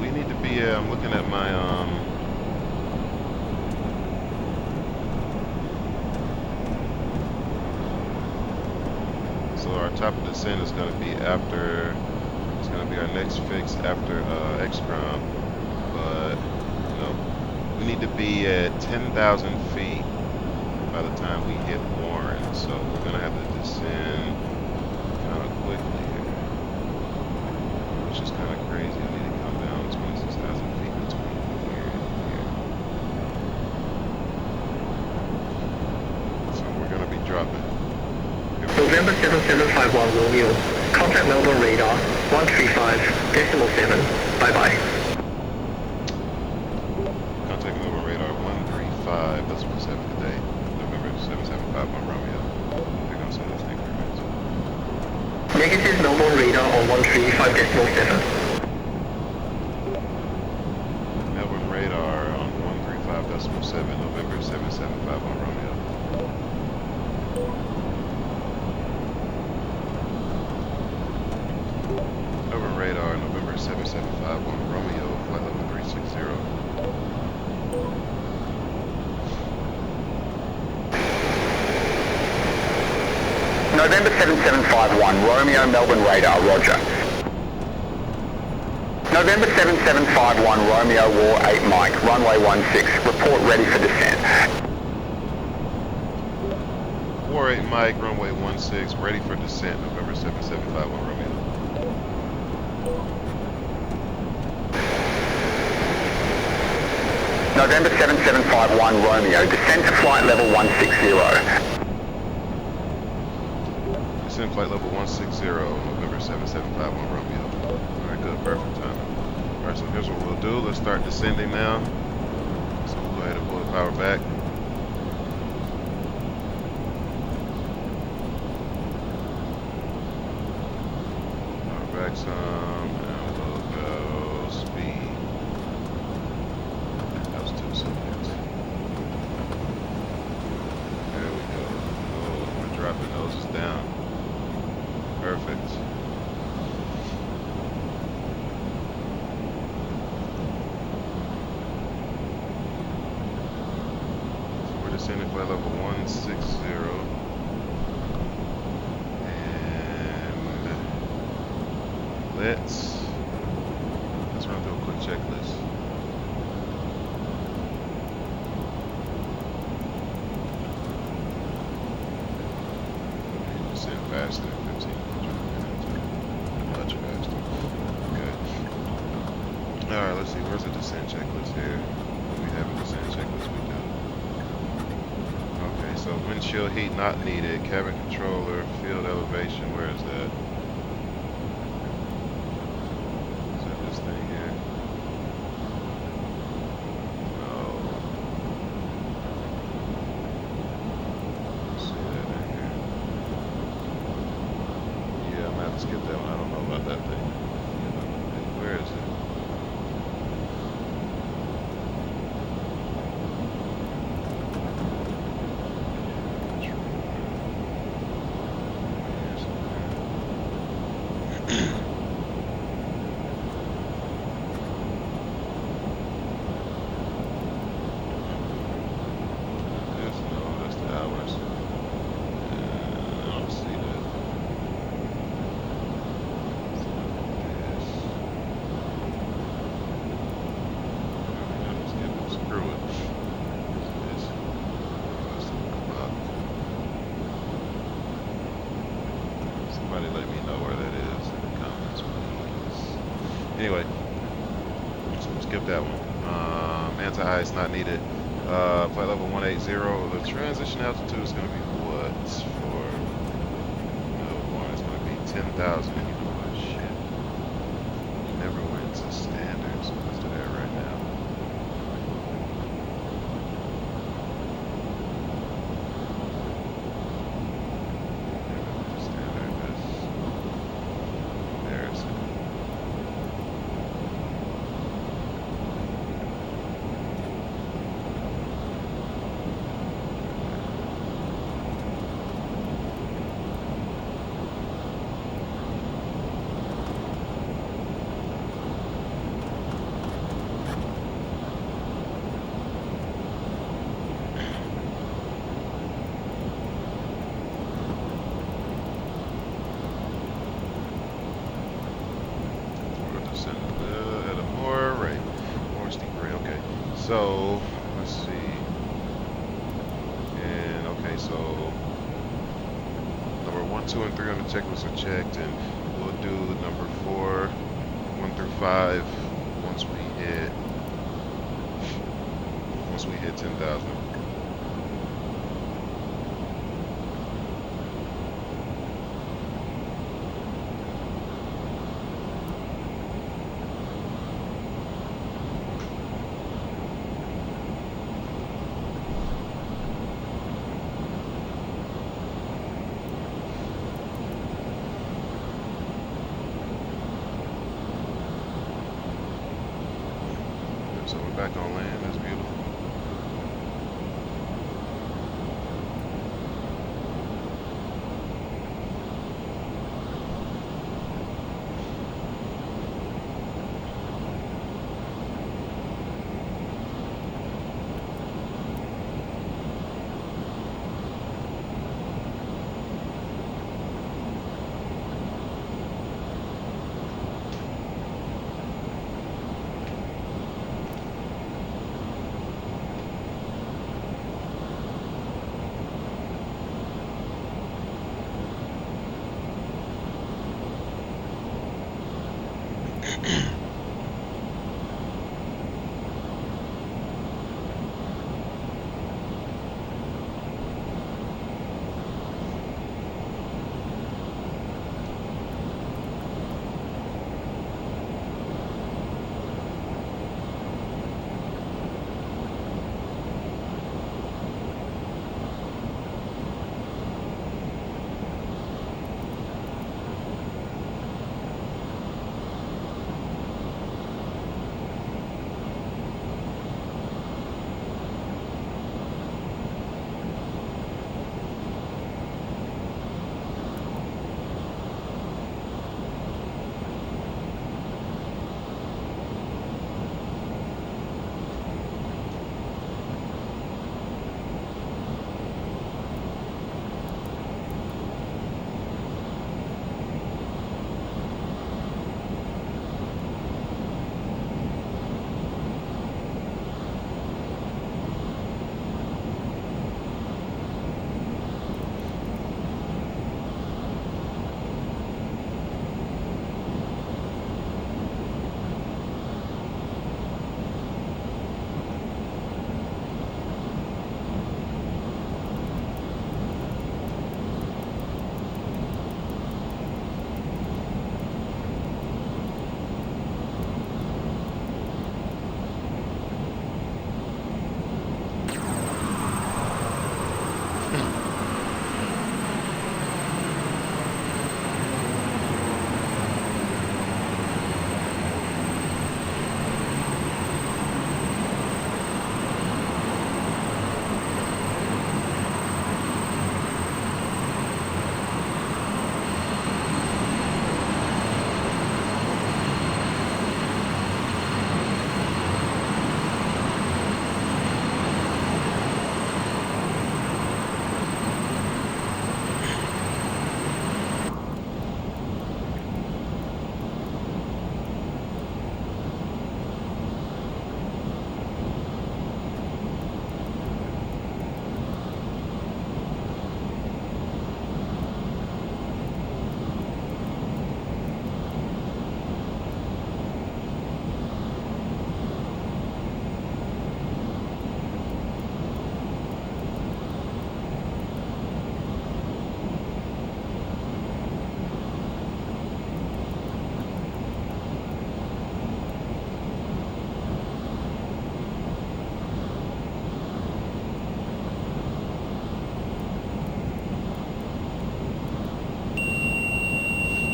we need to be, I'm looking at my, so our top of descent is going to be after, it's going to be our next fix after X-Crom, but, you know, we need to be at 10,000 feet by the time we hit Warren, so we're going to have to descend kind of quickly. Which is kind of crazy. I need to come down 26,000 feet between here and here. Mule. Contact Melbourne radar 135.7. Bye-bye. Contact Melbourne radar 135.7 today. November 7751 Romeo. They're gonna send us increments. Negative Melbourne radar on 135.7. Melbourne radar on 135.7, November 7751 Romeo. Melbourne radar, November 7751 Romeo, flight level 360. November 7751, Romeo, Melbourne radar, roger. November 7751, Romeo, War 8 Mike, runway 16, report ready for descent. War 8 Mike, runway 16, ready for descent, November 7751 Romeo. November 7751, Romeo, descend to flight level 160. Descend flight level 160, November 7751 Romeo. Alright, good, perfect timing. Alright, so here's what we'll do. Let's start descending now. So we'll go ahead and pull the power back. Power back some, and we'll go speed. That was 2 seconds. There we go. Oh, we're dropping noses down. Perfect. So we're descending flight level 160. And let's run through a quick checklist. Descend faster, 1500 minutes. Much faster. Okay. Alright, let's see. Where's the descent checklist here? Do we have a descent checklist? We do. Okay, so windshield heat not needed. Cabin controller, field elevation. Where is that? Is that this thing here? No. Let's see that in here. Yeah, I'm gonna have to skip that one. I don't know about that thing. Where is it? That's the hours. I don't see that. Screw it. Somebody let me know where that is in the comments, please. Anyway, so we'll skip that one. Anti-ice not needed. Flight level 180. The transition altitude is going to be what for Melbourne? It's going to be 10,000. You know what? Shit. You never went to standard, so let's do that right now. Standard is embarrassing. At a more steep rate. Okay, so let's see. And okay, so number 1, 2, and 3 on the checklist are checked, and we'll do number 4, 1 through 5 once we hit 10,000. back on land. That's beautiful.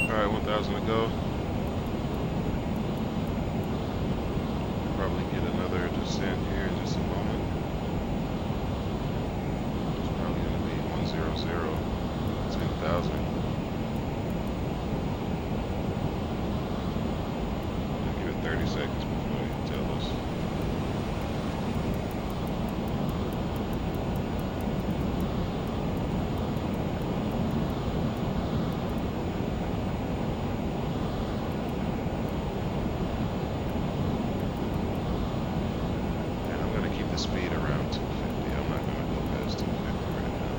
Alright, 1,000 to go. Probably get another descent here in just a moment. It's probably going to be 100, 10,000. Give it 30 seconds before they tell us. Speed around 250. I'm not going to go past 250 right now.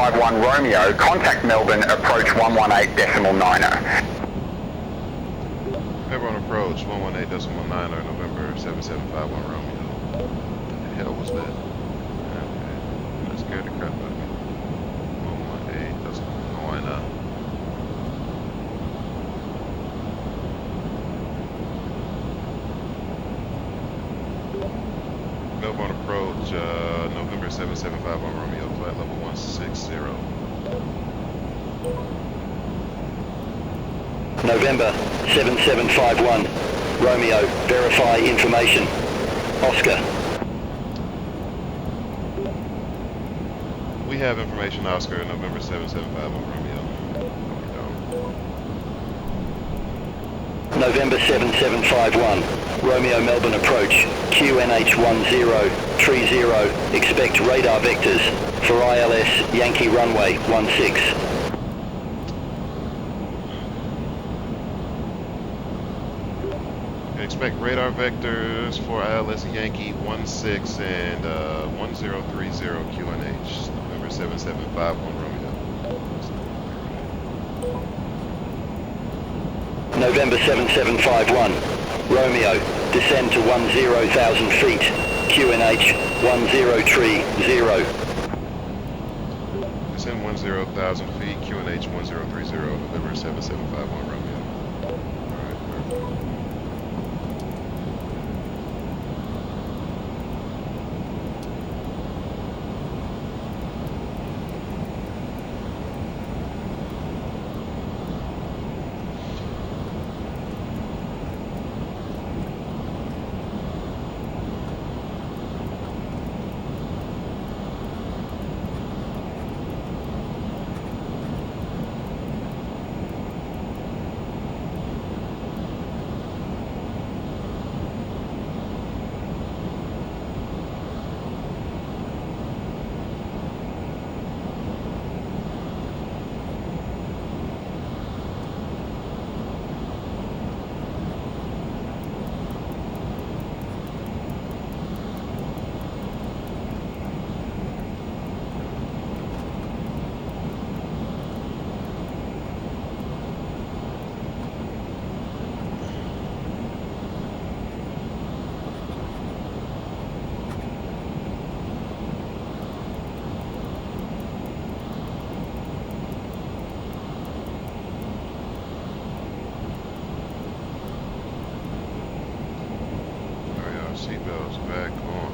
7751 Romeo, contact Melbourne, approach 118.90. Melbourne approach 118.90, November 7751 Romeo. What the hell was that? Okay, that scared the crap out of me. 118.90. Melbourne approach, November 7751 Romeo, flight level 160. November 7751 Romeo, verify information. Oscar. We have information, Oscar, November 7751 Romeo. November 7751 Romeo, Melbourne approach, QNH1030, expect radar vectors for ILS Yankee runway 16. Expect radar vectors for ILS Yankee 16 and 1030 QNH, November 7751 Romeo. November 7751 Romeo, descend to 10,000 feet, QNH 1030. Descend 10,000 feet, QNH 1030, November 7751 Romeo. Alright, perfect. Seatbelts back on.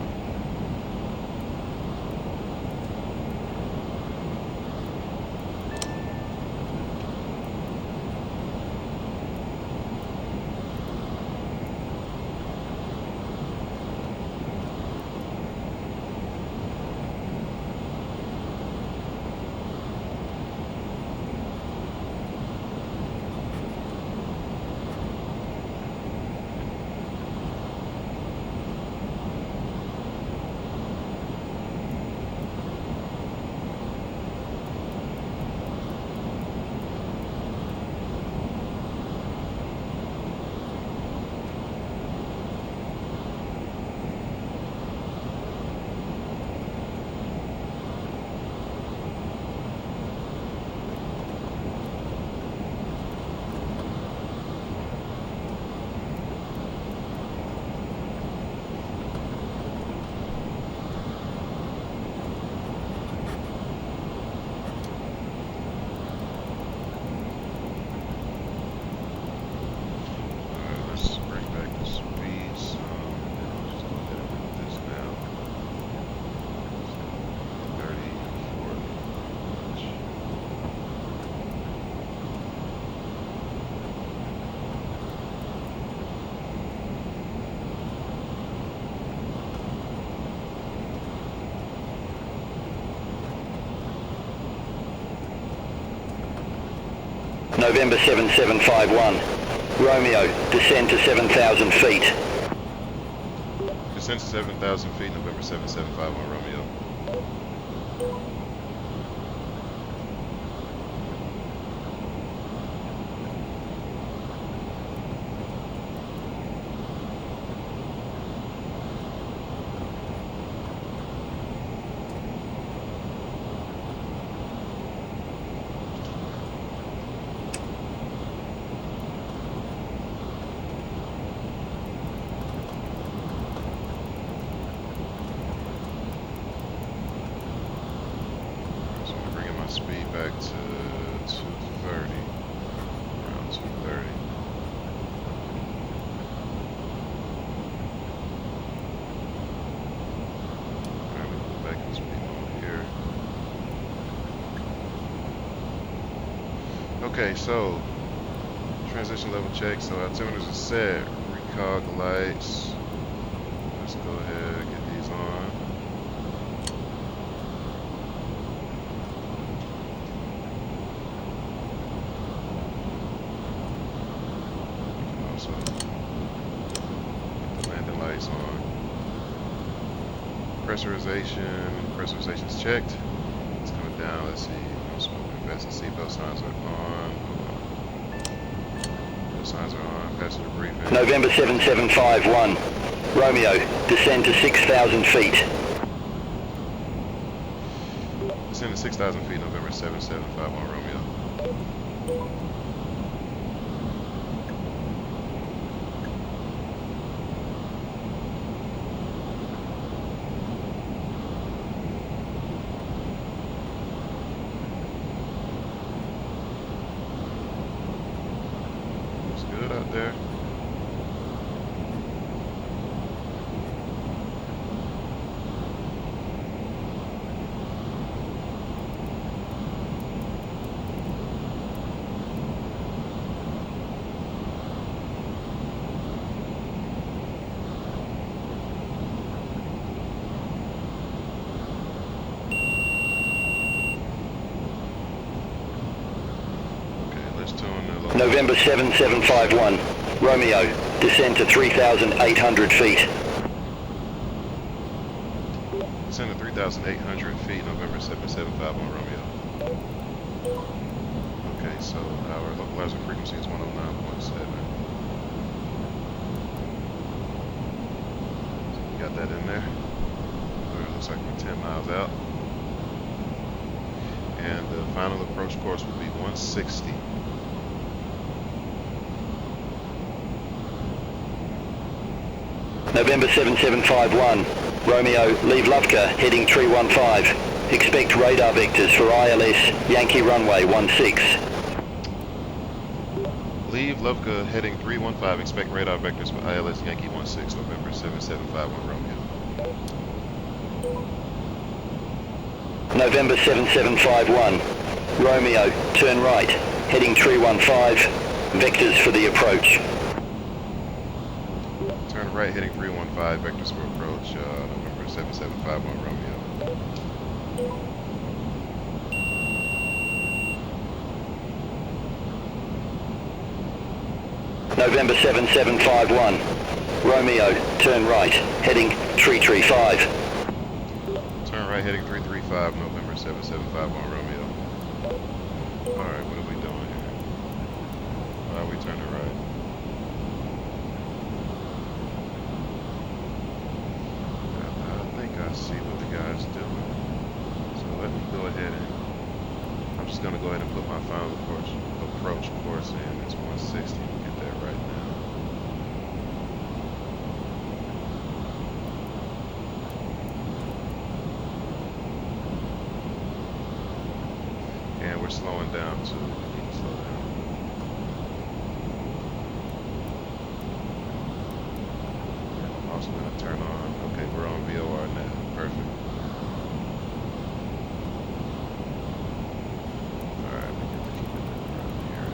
November 7751 Romeo, descend to 7,000 feet. Descend to 7,000 feet, November 7751 Romeo. speed back to 230. Around 230. Alright, we go back in speed mode here. Okay, so transition level check. So altimeters are set. Recog lights. Let's go ahead and get these on. Also, get the landing lights on. Pressurization's checked. It's coming down. Let's see. No smoking vest and seatbelt signs are on. Those signs are on. Passenger briefing. November 7751. Romeo, descend to 6,000 feet. Descend to 6,000 feet, November 7751 Romeo. Looks good out there. November 7751. Romeo, descend to 3,800 feet. Descend to 3,800 feet, November 7751 Romeo. Okay, so our localizer frequency is 109.7. So we got that in there. It looks like we're 10 miles out. And the final approach course will be 160. November 7751. Romeo, leave Lufka, heading 315. Expect radar vectors for ILS Yankee runway 16. Leave Lufka, heading 315. Expect radar vectors for ILS Yankee 16, November 7751 Romeo. November 7751. Romeo, turn right, heading 315. Vectors for the approach. Turn right, heading 315, vectors for approach, November 7751 Romeo. November 7751. Romeo, turn right, heading 335. Turn right, heading 335, November 7751 Romeo. Alright, what are we doing here? Why are we turning right? I see what the guy's doing. So let me go ahead and I'm just gonna go ahead and put my final approach course in. It's 160. We'll get that right now. And we're slowing down too. We need to slow down. And I'm also gonna turn on. Okay, we're on VOR now. Perfect. Alright, we get to keep it around here.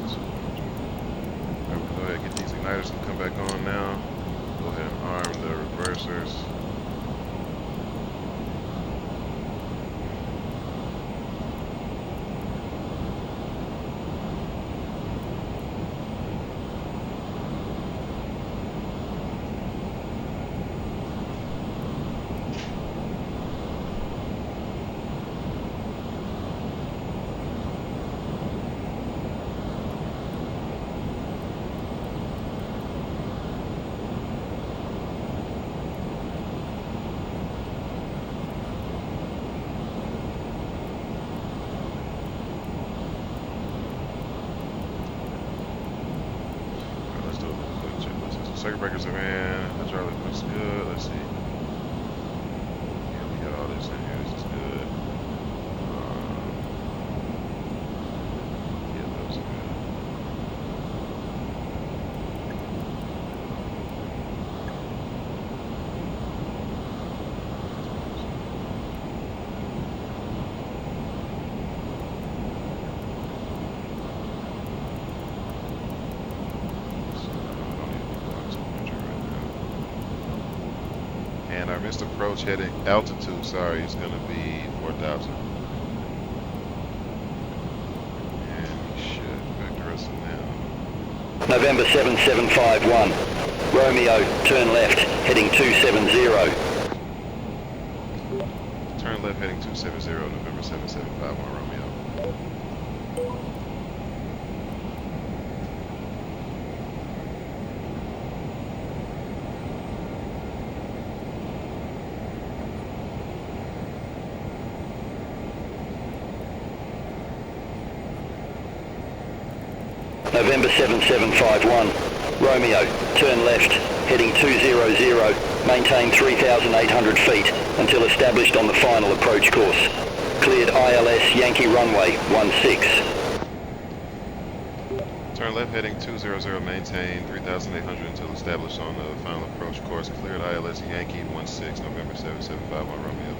Alright, we'll go ahead and get these igniters to come back on now. Go ahead and arm the reversers. Circuit breakers are in. Hydraulic looks good. Let's see. Yeah, we got all this in here. This is good. And our missed approach heading altitude, sorry, is going to be 4,000. And he should vector us now. November 7751. Romeo, turn left, heading 270. Turn left heading 270, November 7751 Romeo. November 7751. Romeo, turn left, heading 200, maintain 3,800 feet until established on the final approach course. Cleared ILS Yankee runway 16. Turn left heading 200, maintain 3,800 until established on the final approach course. Cleared ILS Yankee 16, November 7751 Romeo.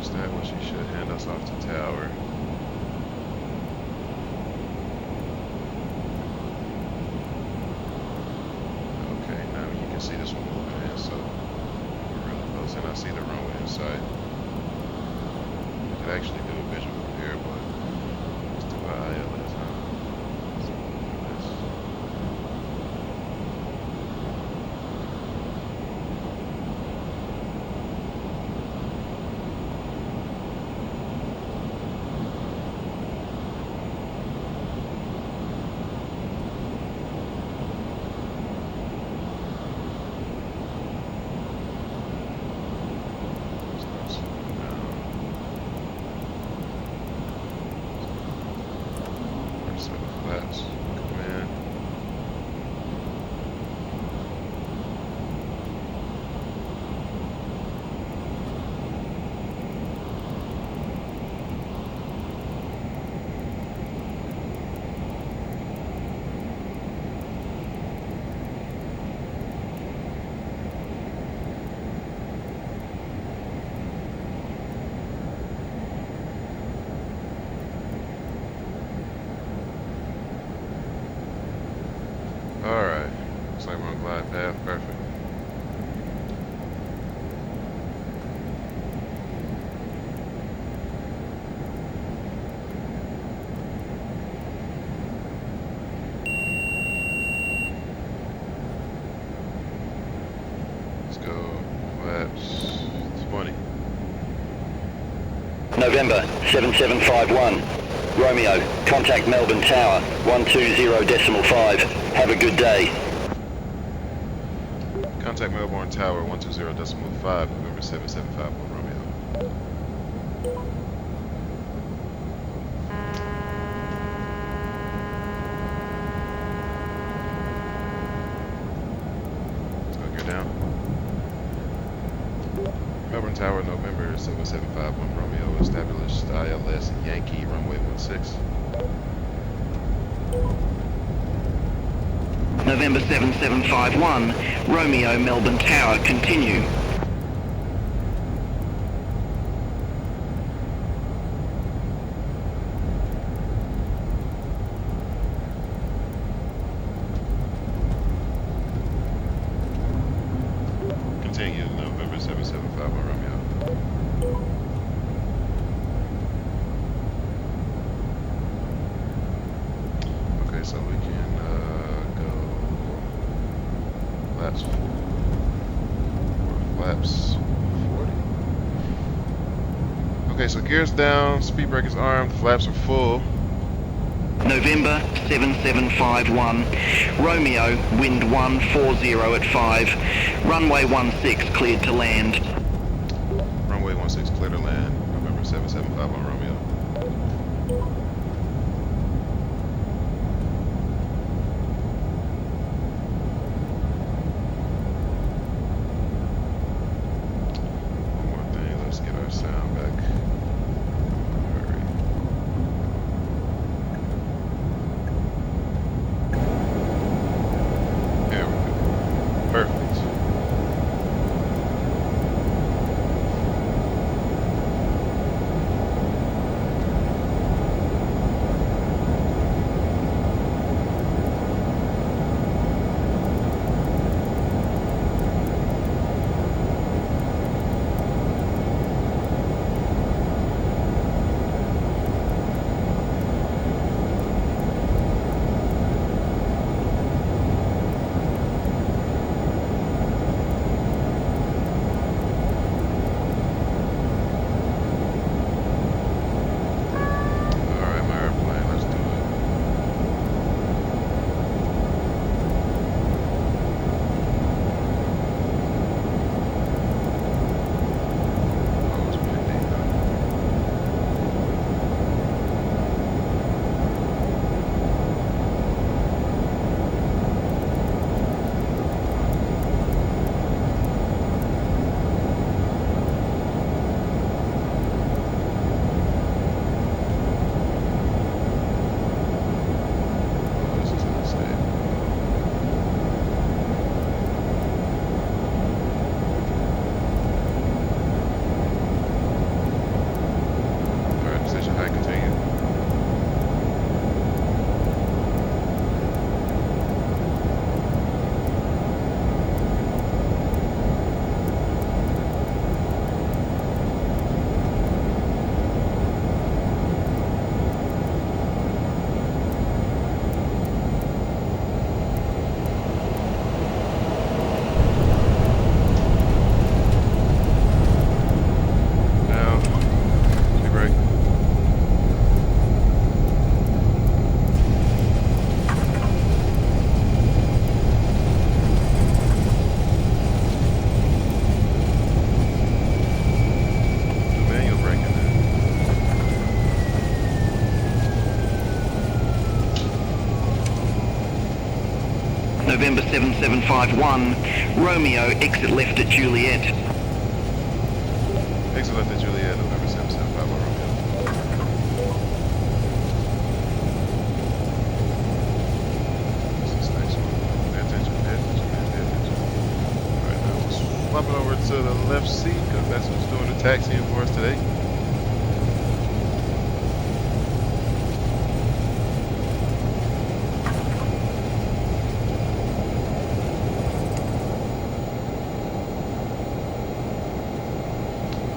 Established, you should hand us off to tower. Okay, now you can see this one moving in, so we're really close, and I see the runway in sight. We could actually do a visual from here, but let's do our ILS, huh? Let's do this. Alright, looks like we're on glide path, perfect. Let's go, flaps 20. November 7751. Romeo, contact Melbourne Tower 120.5. Have a good day. Contact Melbourne Tower 120.5, November 7751 Romeo. Let's go gear down. Melbourne Tower, November 7751 Romeo, established ILS Yankee runway 16. November 7751, Romeo, Melbourne Tower, continue. continue. November 7751 Romeo. Okay, so we can go flaps 4 or flaps 40. Okay, so gears down, speed brake is armed, flaps are full. November 7751, Romeo, wind 140 at 5, runway 16 cleared to land. Runway 16 clear to land. November 7751 Romeo. One more thing, let's get our sound back. Hurry. There we go. Perfect. Alright, my airplane, let's do it. Oh, it's windy. Oh, this is unstable. Alright, decision height, continue. Now, speed brake. The manual braking there. November 7751, Romeo, exit left at Juliet. Exit left at Juliet, November 7751 Romeo. This is the next one. Pay attention, pay attention, pay attention. Alright, now we'll swap it over to the left seat because that's who's doing the taxiing for us today.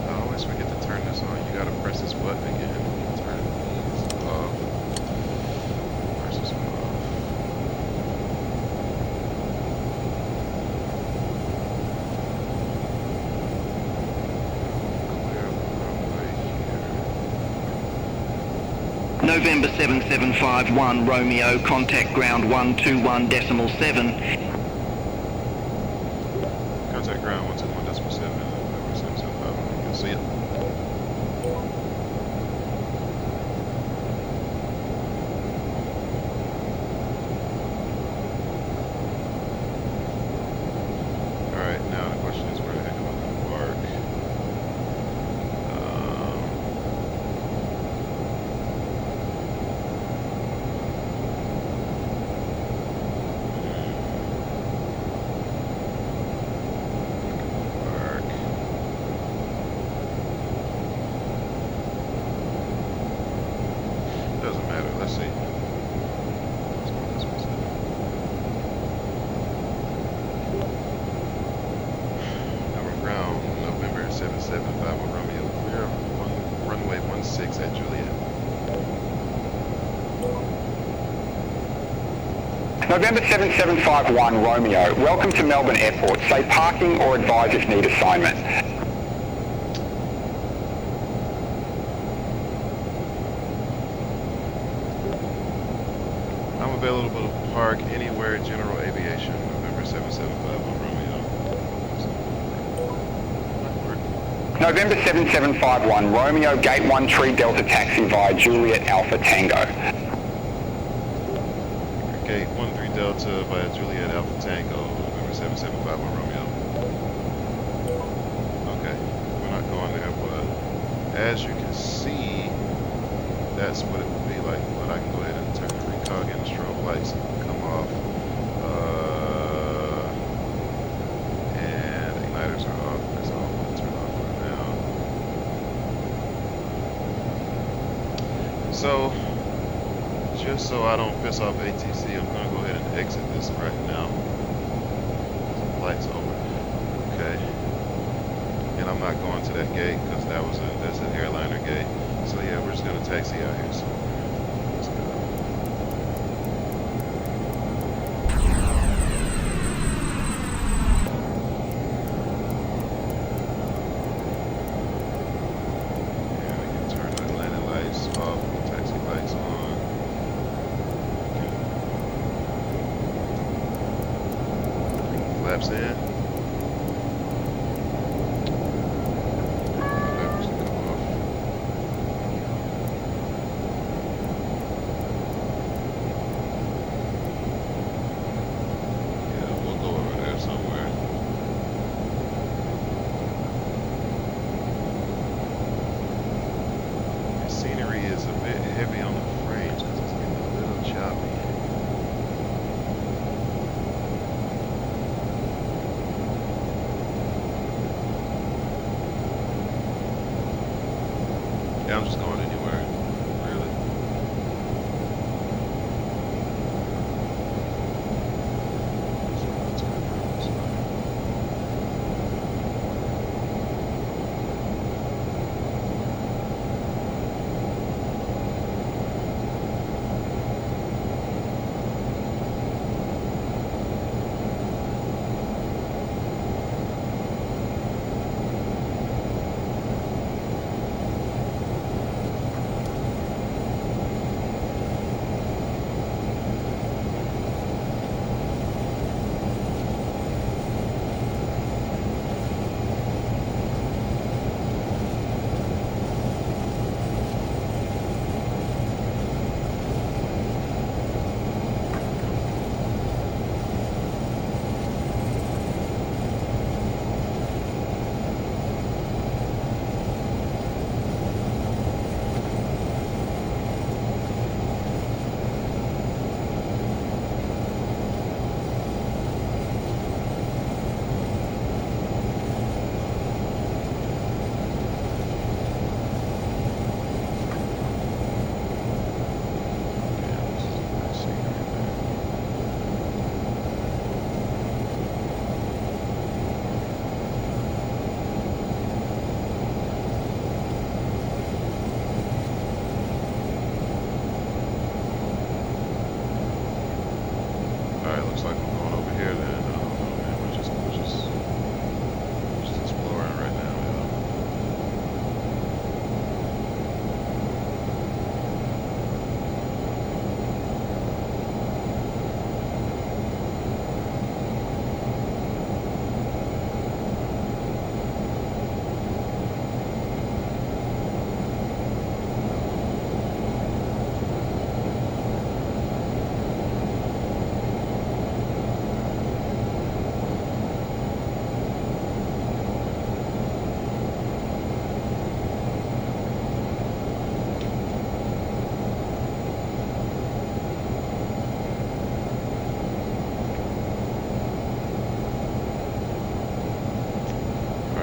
I always forget to turn this on. You gotta press this button again. Turn it off. Press this one off. Clear runway here. November 7751, Romeo, contact ground 121.7. Contact ground 121.7. November 7751. You can see it. Alright, now the question is where the heck am I going to park? Park. 7751 Romeo, clear runway 16 at Juliet. November 7751 Romeo, welcome to Melbourne Airport. Say parking or advise if need assignment. I'm available to park anywhere general aviation. November 7751 Romeo. November 7751 Romeo, gate 13 Delta taxi via Juliet Alpha Tango. Gate 13 Delta via Juliet Alpha Tango, November 7751 Romeo. Okay, we're not going there, but as you can see, that's what it would be like. But I can go ahead and turn the recog and the strobe lights come off. And igniters are off. That's all I'm going to turn off right now. So, just so I don't piss off ATC, I'm going to go ahead and exit this right now. Lights over. Okay. And I'm not going to that gate because that's an airliner gate. So yeah, we're just going to taxi out here. So let's go. Yeah, we can turn the landing lights off, the taxi lights on. Flaps in. Flaps come off. Yeah, we'll go over there somewhere. The scenery is a bit heavy on the frames because it's getting a little choppy. Yeah, I'm just going anywhere, really. So I'll turn around this way.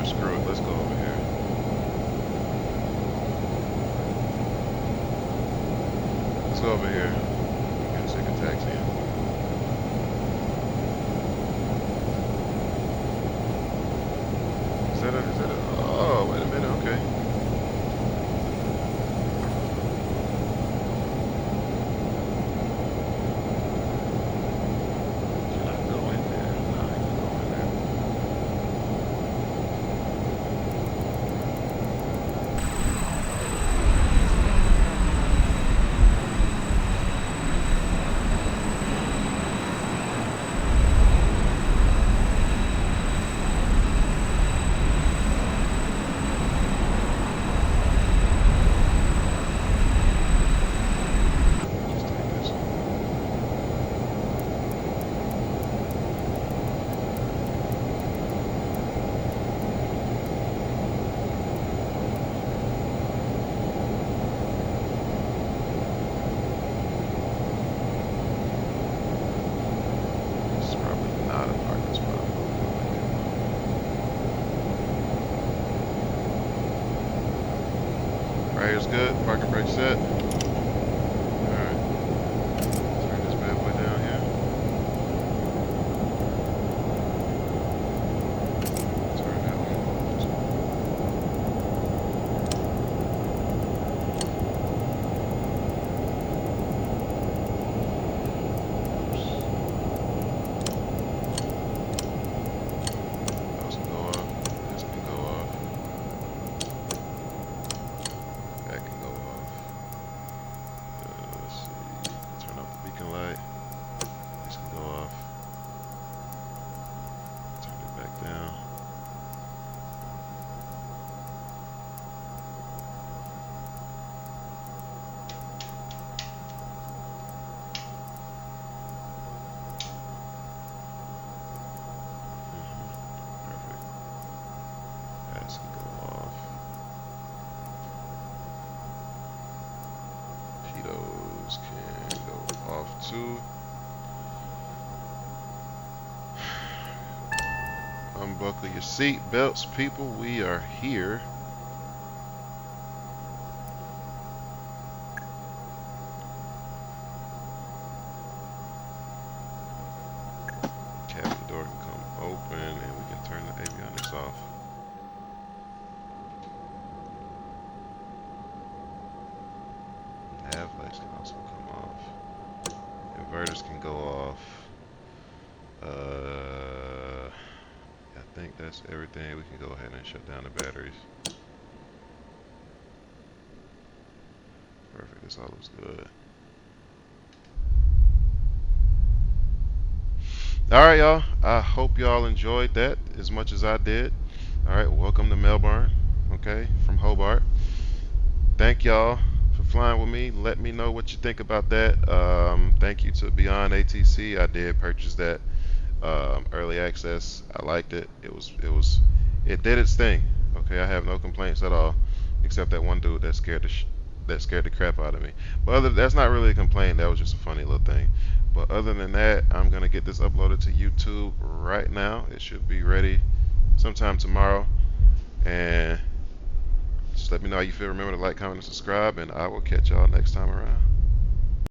Screw it, let's go over here. Let's go over here. Get sick of taxiing. Is that a, Tires good. Parking brake set. Alright. Turn this bad boy down here. Turn that one off too. Those can go off. This can go off. That can go off. Let's see. Turn off the beacon light. This can go off. Turn it back down. Perfect. This can go off. Pitos can go off too. Unbuckle your seat belts, people. We are here. Cabin door can come open and we can turn the avionics off. Nav lights can also come off. Inverters can go off. I think that's everything. We can go ahead and shut down the batteries. Perfect. This all looks good. Alright, y'all. I hope y'all enjoyed that as much as I did. Alright, welcome to Melbourne. Okay, from Hobart. Thank y'all for flying with me. Let me know what you think about that. Thank you to BeyondATC. I did purchase that early access. I liked it. It did its thing. Okay, I have no complaints at all, except that one dude that scared the crap out of me. But that's not really a complaint. That was just a funny little thing. But other than that, I'm gonna get this uploaded to YouTube right now. It should be ready sometime tomorrow. And just let me know how you feel. Remember to like, comment, and subscribe, and I will catch y'all next time around.